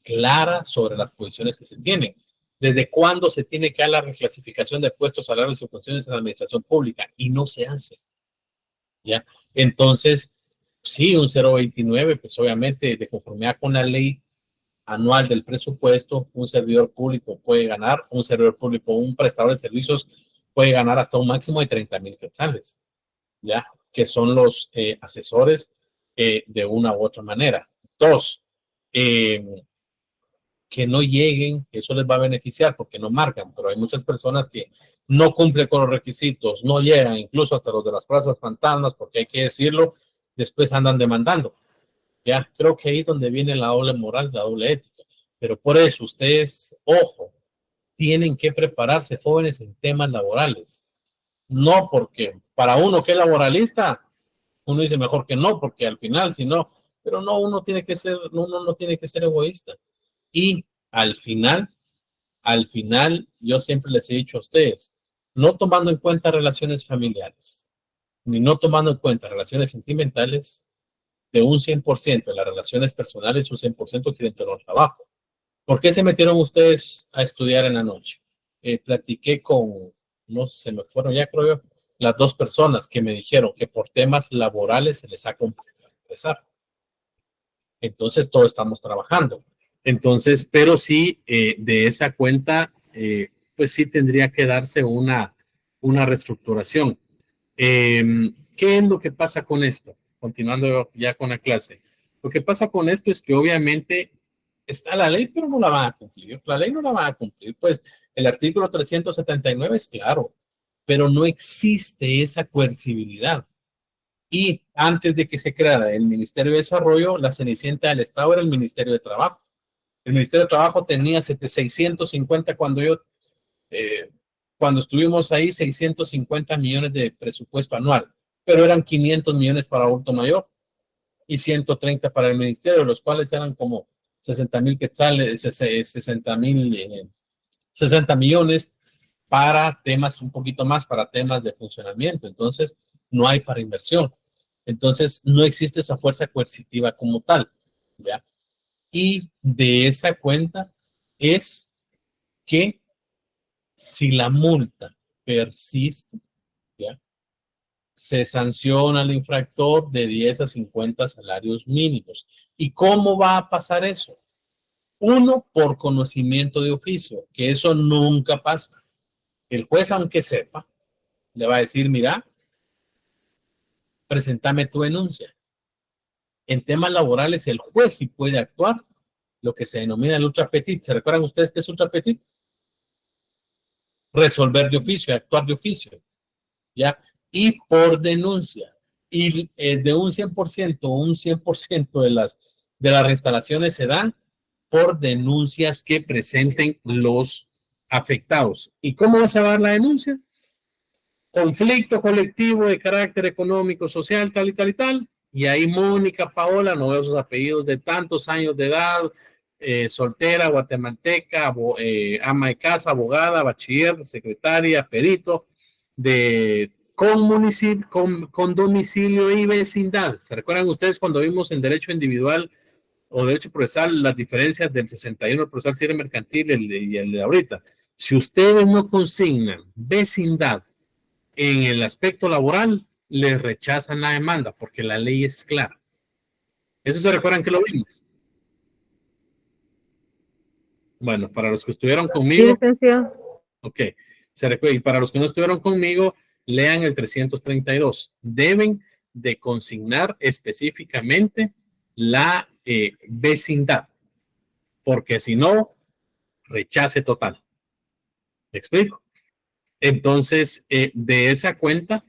clara sobre las posiciones que se tienen. ¿Desde cuándo se tiene que dar la reclasificación de puestos, salarios y funciones en la administración pública? Y no se hace. ¿Ya? Entonces, sí, un 0.29, pues obviamente de conformidad con la ley anual del presupuesto, un servidor público puede ganar, un prestador de servicios puede ganar hasta un máximo de 30,000 quetzales, ¿ya? Que son los asesores de una u otra manera. Dos, que no lleguen, eso les va a beneficiar porque no marcan, pero hay muchas personas que no cumplen con los requisitos, no llegan, incluso hasta los de las plazas fantasmas, porque hay que decirlo, después andan demandando. Ya, creo que ahí es donde viene la doble moral, la doble ética. Pero por eso ustedes, ojo, tienen que prepararse, jóvenes, en temas laborales. No porque para uno que es laboralista, uno dice mejor que no, porque al final, si no, pero no, uno no tiene que ser egoísta. Y al final, yo siempre les he dicho a ustedes, no tomando en cuenta relaciones familiares, ni no tomando en cuenta relaciones sentimentales, de un 100% de las relaciones personales, un 100% quieren tener trabajo. ¿Por qué se metieron ustedes a estudiar en la noche? Platiqué con, no sé, se me fueron ya creo yo, las dos personas que me dijeron que por temas laborales se les ha complicado empezar. Entonces, todos estamos trabajando. Entonces, pero sí, de esa cuenta, pues sí tendría que darse una reestructuración. ¿Qué es lo que pasa con esto? Continuando ya con la clase. Lo que pasa con esto es que obviamente está la ley, pero no la van a cumplir. La ley no la van a cumplir. Pues el artículo 379 es claro, pero no existe esa coercibilidad. Y antes de que se creara el Ministerio de Desarrollo, la cenicienta del Estado era el Ministerio de Trabajo. El Ministerio de Trabajo tenía 650 cuando estuvimos ahí, 650 millones de presupuesto anual, pero eran 500 millones para adulto mayor y 130 para el ministerio, los cuales eran como 60,000 quetzales, 60 millones para temas, un poquito más para temas de funcionamiento. Entonces, no hay para inversión. Entonces, no existe esa fuerza coercitiva como tal, ¿ya? Y de esa cuenta es que si la multa persiste, ¿ya?, se sanciona al infractor de 10 a 50 salarios mínimos. ¿Y cómo va a pasar eso? Uno, por conocimiento de oficio, que eso nunca pasa. El juez, aunque sepa, le va a decir, mira, preséntame tu denuncia. En temas laborales, el juez sí puede actuar, lo que se denomina el ultra petit. ¿Se recuerdan ustedes qué es ultra petit? Resolver de oficio, actuar de oficio, ¿ya? Y por denuncia. Y de un 100%, un 100% de las reinstalaciones se dan por denuncias que presenten los afectados. ¿Y cómo vas a dar la denuncia? Conflicto colectivo de carácter económico, social, tal y tal y tal. Y ahí Mónica Paola, no veo sus apellidos, de tantos años de edad, soltera, guatemalteca, ama de casa, abogada, bachiller, secretaria, perito, con domicilio y vecindad. ¿Se recuerdan ustedes cuando vimos en derecho individual o derecho procesal las diferencias del 61, el procesal civil mercantil y el de ahorita? Si ustedes no consignan vecindad en el aspecto laboral, les rechazan la demanda porque la ley es clara. ¿Eso se recuerdan que lo vimos? Bueno, para los que estuvieron conmigo. Ok, se recuerda. Y para los que no estuvieron conmigo, lean el 332. Deben de consignar específicamente la vecindad, porque si no, rechace total. ¿Me explico? Entonces, de esa cuenta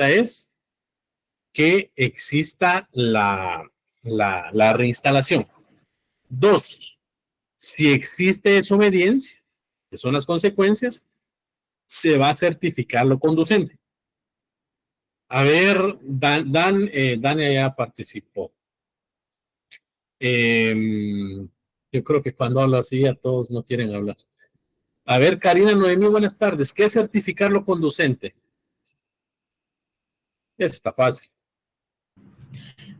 es que exista la reinstalación. 2, si existe desobediencia, que son las consecuencias, se va a certificar lo conducente. A ver, Dani ya participó. Yo creo que cuando hablo así a todos no quieren hablar. A ver, Karina Noemí, buenas tardes. ¿Qué es certificar lo conducente? Está fácil.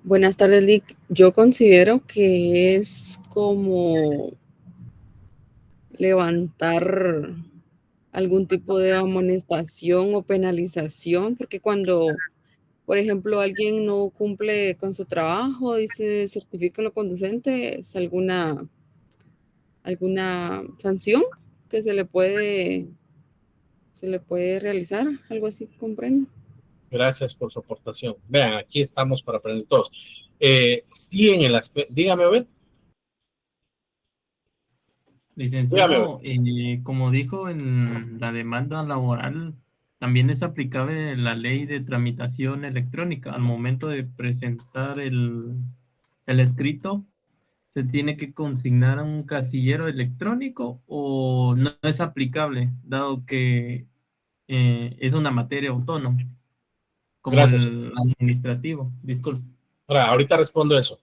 Buenas tardes, Lick. Yo considero que es como levantar algún tipo de amonestación o penalización, porque cuando, por ejemplo, alguien no cumple con su trabajo y se certifica lo conducente, ¿es alguna sanción que se le puede realizar? Algo así, ¿comprendo? Gracias por su aportación. Vean, aquí estamos para aprender todos. Sí, en el aspecto, dígame, Obed. Licenciado, como dijo en la demanda laboral, también es aplicable la ley de tramitación electrónica. Al momento de presentar el escrito, ¿se tiene que consignar a un casillero electrónico o no es aplicable, dado que es una materia autónoma, como Gracias. el administrativo? Disculpe. Ahorita respondo eso.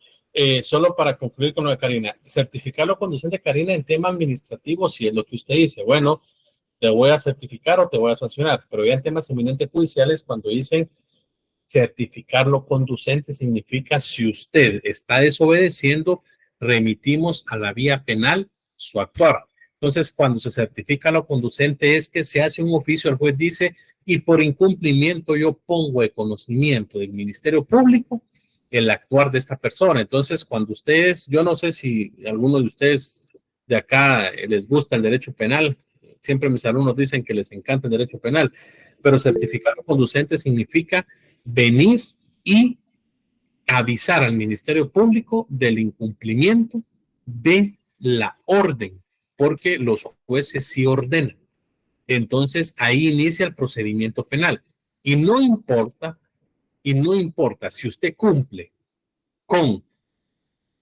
Solo para concluir con lo de Karina, certificar lo conducente, Karina, en tema administrativo, si es lo que usted dice, bueno, te voy a certificar o te voy a sancionar, pero ya en temas eminentes judiciales, cuando dicen certificar lo conducente, significa si usted está desobedeciendo, remitimos a la vía penal su actuar. Entonces, cuando se certifica lo conducente es que se hace un oficio, el juez dice, y por incumplimiento yo pongo de conocimiento del Ministerio Público el actuar de esta persona. Entonces, cuando ustedes, yo no sé si algunos de ustedes de acá les gusta el derecho penal, siempre mis alumnos dicen que les encanta el derecho penal, pero certificar lo conducente significa venir y avisar al Ministerio Público del incumplimiento de la orden, porque los jueces sí ordenan. Entonces, ahí inicia el procedimiento penal. Y no importa si usted cumple con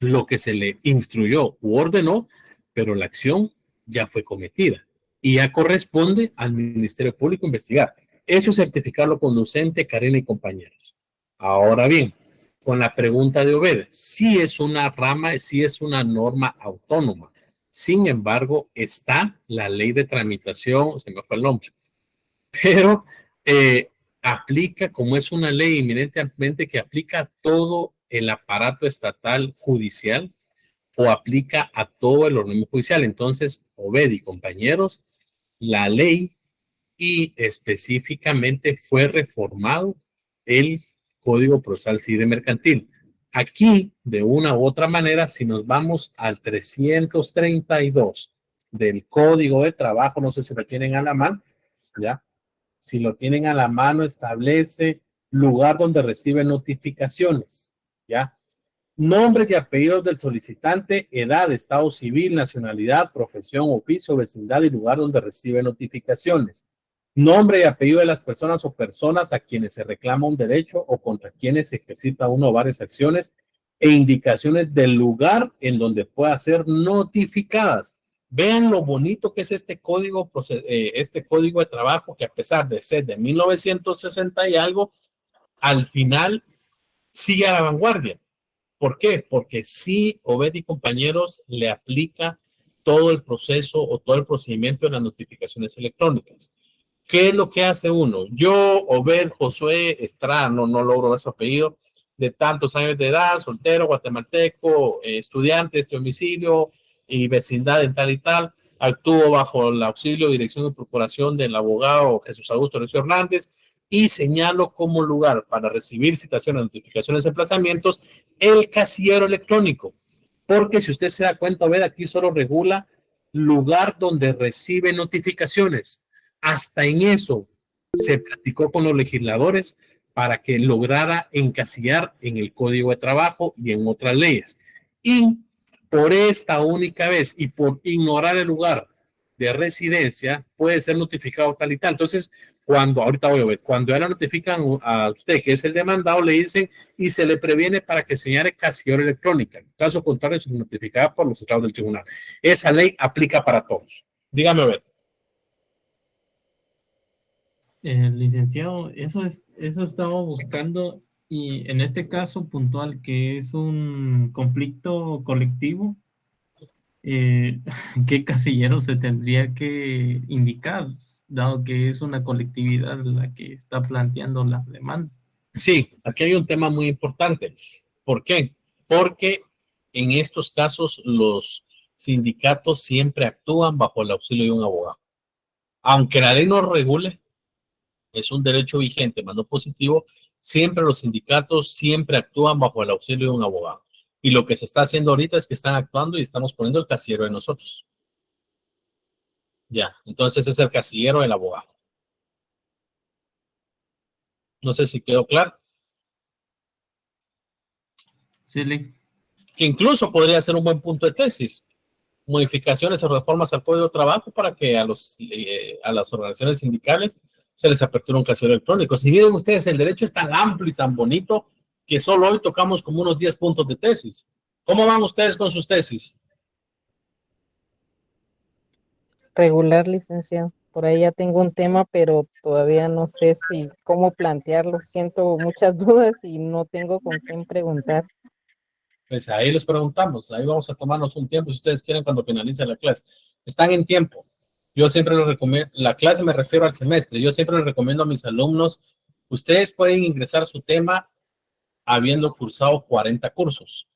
lo que se le instruyó u ordenó, pero la acción ya fue cometida y ya corresponde al Ministerio Público investigar. Eso es certificar lo conducente, Karina y compañeros. Ahora bien, con la pregunta de Obed, sí es una rama, sí es una norma autónoma. Sin embargo, está la ley de tramitación, se me fue el nombre, pero aplica, como es una ley eminentemente que aplica a todo el aparato estatal judicial o aplica a todo el organismo judicial. Entonces, Obed y compañeros, la ley y específicamente fue reformado el Código Procesal Civil Mercantil. Aquí, de una u otra manera, si nos vamos al 332 del Código de Trabajo, no sé si lo tienen a la mano, ¿ya? Si lo tienen a la mano, establece lugar donde recibe notificaciones, ¿ya? Nombres y apellidos del solicitante, edad, estado civil, nacionalidad, profesión, oficio, vecindad y lugar donde recibe notificaciones. Nombre y apellido de las personas o personas a quienes se reclama un derecho o contra quienes se ejercita una o varias acciones e indicaciones del lugar en donde pueda ser notificadas. Vean lo bonito que es este código de trabajo que a pesar de ser de 1960 y algo, al final sigue a la vanguardia. ¿Por qué? Porque sí, Obed y compañeros le aplica todo el proceso o todo el procedimiento de las notificaciones electrónicas. ¿Qué es lo que hace uno? Yo, Obed Josué Estrada, no logro ver su apellido, de tantos años de edad, soltero, guatemalteco, estudiante, este domicilio y vecindad en tal y tal, actúo bajo el auxilio, dirección y procuración del abogado Jesús Augusto Recio Hernández y señalo como lugar para recibir citaciones, notificaciones, emplazamientos, el casillero electrónico. Porque si usted se da cuenta, Obed, aquí solo regula lugar donde recibe notificaciones. Hasta en eso se platicó con los legisladores para que lograra encasillar en el Código de Trabajo y en otras leyes. Y por esta única vez y por ignorar el lugar de residencia, puede ser notificado tal y tal. Entonces, ahorita voy a ver, cuando ya le notifican a usted que es el demandado, le dicen y se le previene para que señale casillero electrónica. En caso contrario, se notificará por los estados del tribunal. Esa ley aplica para todos. Dígame, a ver. Licenciado, eso estaba buscando y en este caso puntual que es un conflicto colectivo, ¿qué casillero se tendría que indicar, dado que es una colectividad la que está planteando la demanda? Sí, aquí hay un tema muy importante. ¿Por qué? Porque en estos casos los sindicatos siempre actúan bajo el auxilio de un abogado. Aunque la ley no regule, es un derecho vigente, más no positivo, siempre los sindicatos siempre actúan bajo el auxilio de un abogado. Y lo que se está haciendo ahorita es que están actuando y estamos poniendo el casillero de nosotros. Ya, entonces es el casillero del abogado. No sé si quedó claro. Sí, que incluso podría ser un buen punto de tesis. Modificaciones o reformas al Código de Trabajo para que a las organizaciones sindicales se les aperture un casillero electrónico. Si miren ustedes, el derecho es tan amplio y tan bonito que solo hoy tocamos como unos 10 puntos de tesis. ¿Cómo van ustedes con sus tesis? Regular, licenciado. Por ahí ya tengo un tema, pero todavía no sé cómo plantearlo. Siento muchas dudas y no tengo con quién preguntar. Pues ahí les preguntamos, ahí vamos a tomarnos un tiempo si ustedes quieren cuando finalice la clase. Están en tiempo. Yo siempre les recomiendo, la clase me refiero al semestre, yo siempre les recomiendo a mis alumnos, ustedes pueden ingresar su tema habiendo cursado 40 cursos.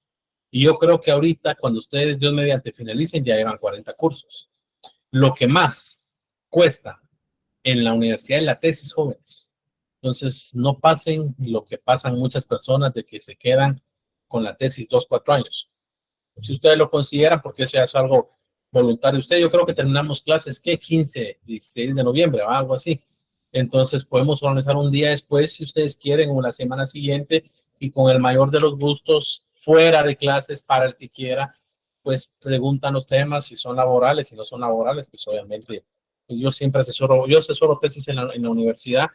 Y yo creo que ahorita, cuando ustedes, Dios mediante, finalicen, ya llevan 40 cursos. Lo que más cuesta en la universidad es la tesis, jóvenes. Entonces, no pasen lo que pasan muchas personas de que se quedan con la tesis 2-4 años. Si ustedes lo consideran, porque eso es algo voluntario. Yo creo que terminamos clases, ¿qué? 15, 16 de noviembre o algo así. Entonces, podemos organizar un día después, si ustedes quieren, o la semana siguiente, y con el mayor de los gustos, fuera de clases, para el que quiera, pues preguntan los temas, si son laborales, si no son laborales, pues obviamente, pues yo siempre asesoro tesis en la universidad,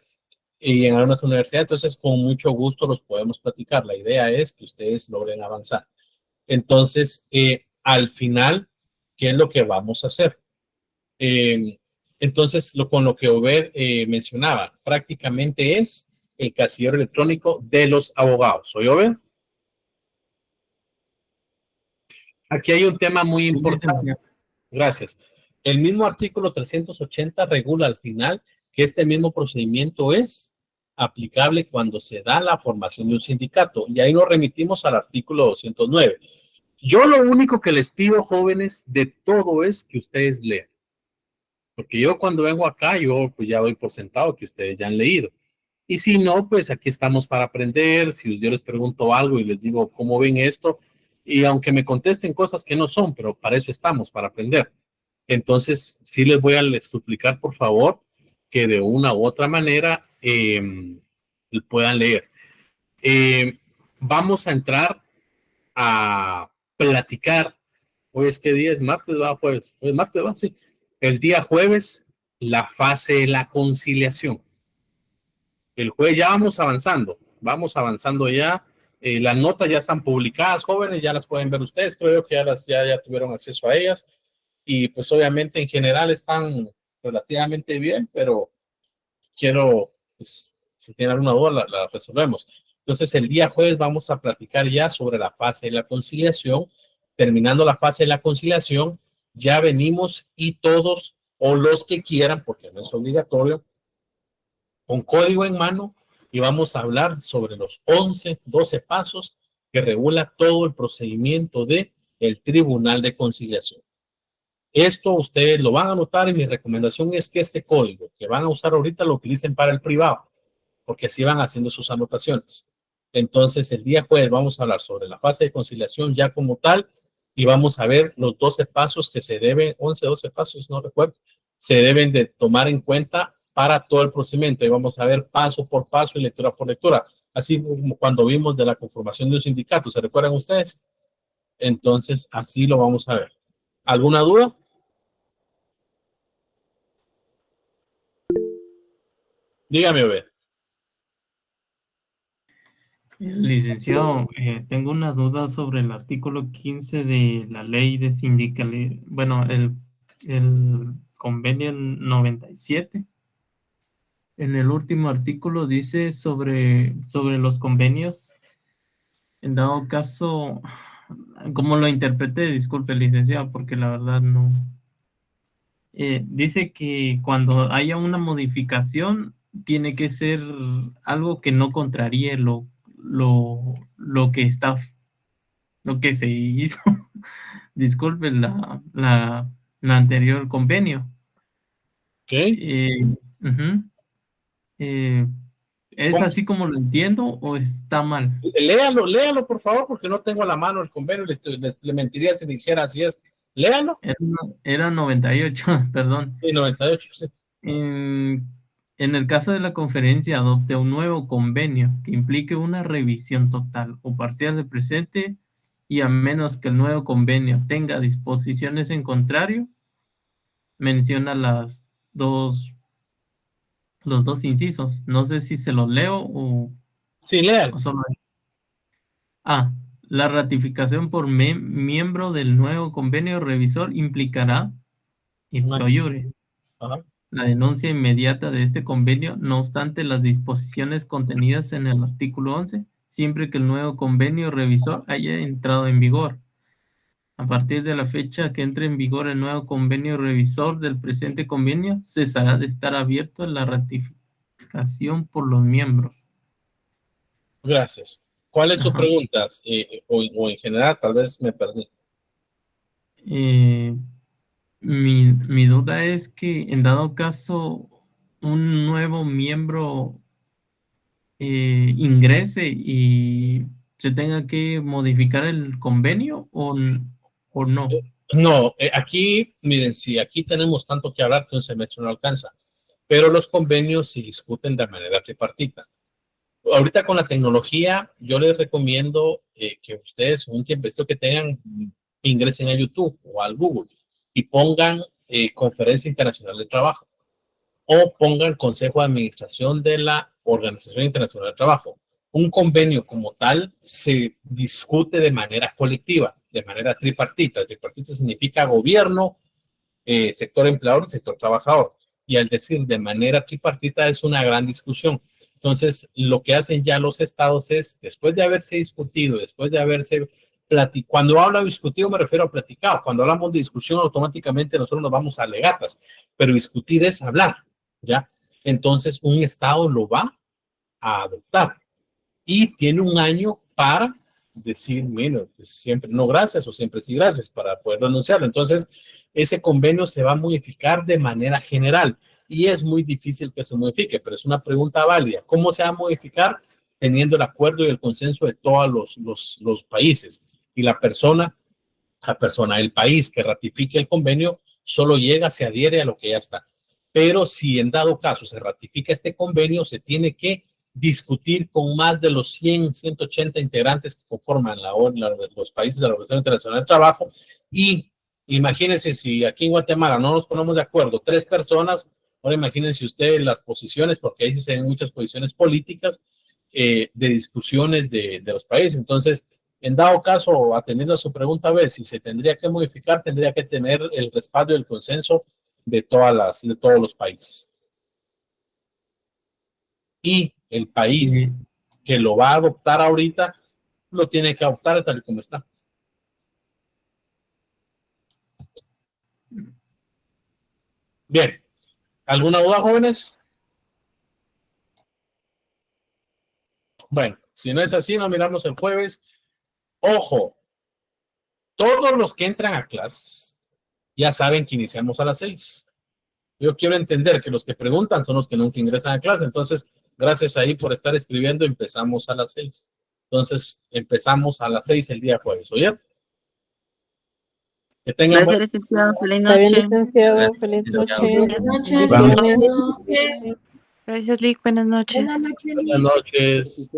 y en algunas universidades, entonces con mucho gusto los podemos platicar. La idea es que ustedes logren avanzar. Entonces, al final, ¿qué es lo que vamos a hacer? Entonces, con lo que Obed mencionaba, prácticamente es el casillero electrónico de los abogados. ¿Soy Obed? Aquí hay un tema muy importante. Gracias. El mismo artículo 380 regula al final que este mismo procedimiento es aplicable cuando se da la formación de un sindicato. Y ahí nos remitimos al artículo 209. Yo lo único que les pido, jóvenes, de todo es que ustedes lean. Porque yo cuando vengo acá, yo pues ya doy por sentado que ustedes ya han leído. Y si no, pues aquí estamos para aprender. Si yo les pregunto algo y les digo, ¿cómo ven esto? Y aunque me contesten cosas que no son, pero para eso estamos, para aprender. Entonces, sí les voy a suplicar, por favor, que de una u otra manera puedan leer. Vamos a entrar a platicar. Hoy es qué día es, martes, va, jueves. Hoy es martes, va, sí. El día jueves, la fase de la conciliación. El jueves ya vamos avanzando ya. Las notas ya están publicadas, jóvenes, ya las pueden ver ustedes. Creo que ya tuvieron acceso a ellas. Y pues obviamente en general están relativamente bien, pero quiero, pues, si tienen alguna duda, la resolvemos. Entonces, el día jueves vamos a platicar ya sobre la fase de la conciliación. Terminando la fase de la conciliación, ya venimos y todos, o los que quieran, porque no es obligatorio, con código en mano, y vamos a hablar sobre los 11, 12 pasos que regula todo el procedimiento de el Tribunal de Conciliación. Esto ustedes lo van a anotar y mi recomendación es que este código que van a usar ahorita lo utilicen para el privado, porque así van haciendo sus anotaciones. Entonces, el día jueves vamos a hablar sobre la fase de conciliación ya como tal y vamos a ver los 12 pasos que se deben, 11, 12 pasos, no recuerdo, se deben de tomar en cuenta para todo el procedimiento. Y vamos a ver paso por paso y lectura por lectura, así como cuando vimos de la conformación de un sindicato. ¿Se recuerdan ustedes? Entonces, así lo vamos a ver. ¿Alguna duda? Dígame, Obed. Licenciado, tengo una duda sobre el artículo 15 de la ley de sindicalidad, bueno, el convenio 97. En el último artículo dice sobre los convenios, en dado caso, ¿cómo lo interpreté? Disculpe, licenciado, porque la verdad no. Dice que cuando haya una modificación, tiene que ser algo que no contraríe lo que se hizo. Disculpe, la anterior convenio. ¿Qué? ¿Es así como lo entiendo o está mal? Léalo, por favor, porque no tengo a la mano el convenio. Le mentiría si dijera así es. Léalo. Era 98, perdón. Sí, 98, sí. En el caso de la conferencia, adopte un nuevo convenio que implique una revisión total o parcial del presente y a menos que el nuevo convenio tenga disposiciones en contrario, menciona los dos incisos. No sé si se los leo o... Sí, léalo. La ratificación por miembro del nuevo convenio revisor implicará ipso iure la denuncia inmediata de este convenio, no obstante las disposiciones contenidas en el artículo 11, siempre que el nuevo convenio revisor haya entrado en vigor. A partir de la fecha que entre en vigor el nuevo convenio revisor del presente convenio, cesará de estar abierto a la ratificación por los miembros. Gracias. ¿Cuál es su pregunta? O en general, tal vez me perdí. Mi duda es que en dado caso un nuevo miembro ingrese y se tenga que modificar el convenio o no. No, aquí, miren, si aquí tenemos tanto que hablar que un semestre no alcanza, pero los convenios se discuten de manera tripartita. Ahorita con la tecnología, yo les recomiendo que ustedes, un tiempecito que tengan, ingresen a YouTube o al Google y pongan Conferencia Internacional de Trabajo o pongan Consejo de Administración de la Organización Internacional de Trabajo. Un convenio como tal se discute de manera colectiva, de manera tripartita. Tripartita significa gobierno, sector empleador, sector trabajador. Y al decir de manera tripartita es una gran discusión. Entonces, lo que hacen ya los estados es, después de haberse discutido, después de haberse platicado, cuando hablo de discutido me refiero a platicado, cuando hablamos de discusión automáticamente nosotros nos vamos a alegatas, pero discutir es hablar, ¿ya? Entonces, un estado lo va a adoptar y tiene un año para decir, bueno, pues siempre no gracias o siempre sí gracias para poder anunciarlo. Entonces, ese convenio se va a modificar de manera general y es muy difícil que se modifique, pero es una pregunta válida. ¿Cómo se va a modificar? Teniendo el acuerdo y el consenso de todos los países. Y el país que ratifique el convenio solo llega, se adhiere a lo que ya está. Pero si en dado caso se ratifica este convenio, se tiene que discutir con más de los 100, 180 integrantes que conforman los países de la Organización Internacional del Trabajo. Y imagínense si aquí en Guatemala no nos ponemos de acuerdo 3 personas, ahora imagínense ustedes las posiciones, porque ahí se ven muchas posiciones políticas de discusiones de los países. Entonces, en dado caso, atendiendo a su pregunta, a ver si se tendría que modificar, tendría que tener el respaldo y el consenso de todos los países. Y el país que lo va a adoptar ahorita, lo tiene que adoptar tal y como está. Bien. ¿Alguna duda, jóvenes? Bueno, si no es así, nos miramos el jueves. Ojo, todos los que entran a clases ya saben que iniciamos a las 6. Yo quiero entender que los que preguntan son los que nunca ingresan a clase. Entonces, gracias ahí por estar escribiendo. Empezamos a las 6. Entonces, empezamos a las 6 el día jueves. ¿Oye? Que tengan Gracias, licenciado. Feliz noche. Licenciado. Feliz noche. Buenas noches. Vamos. Gracias, Lick. Buenas noches. Buenas noches. Buenas noches.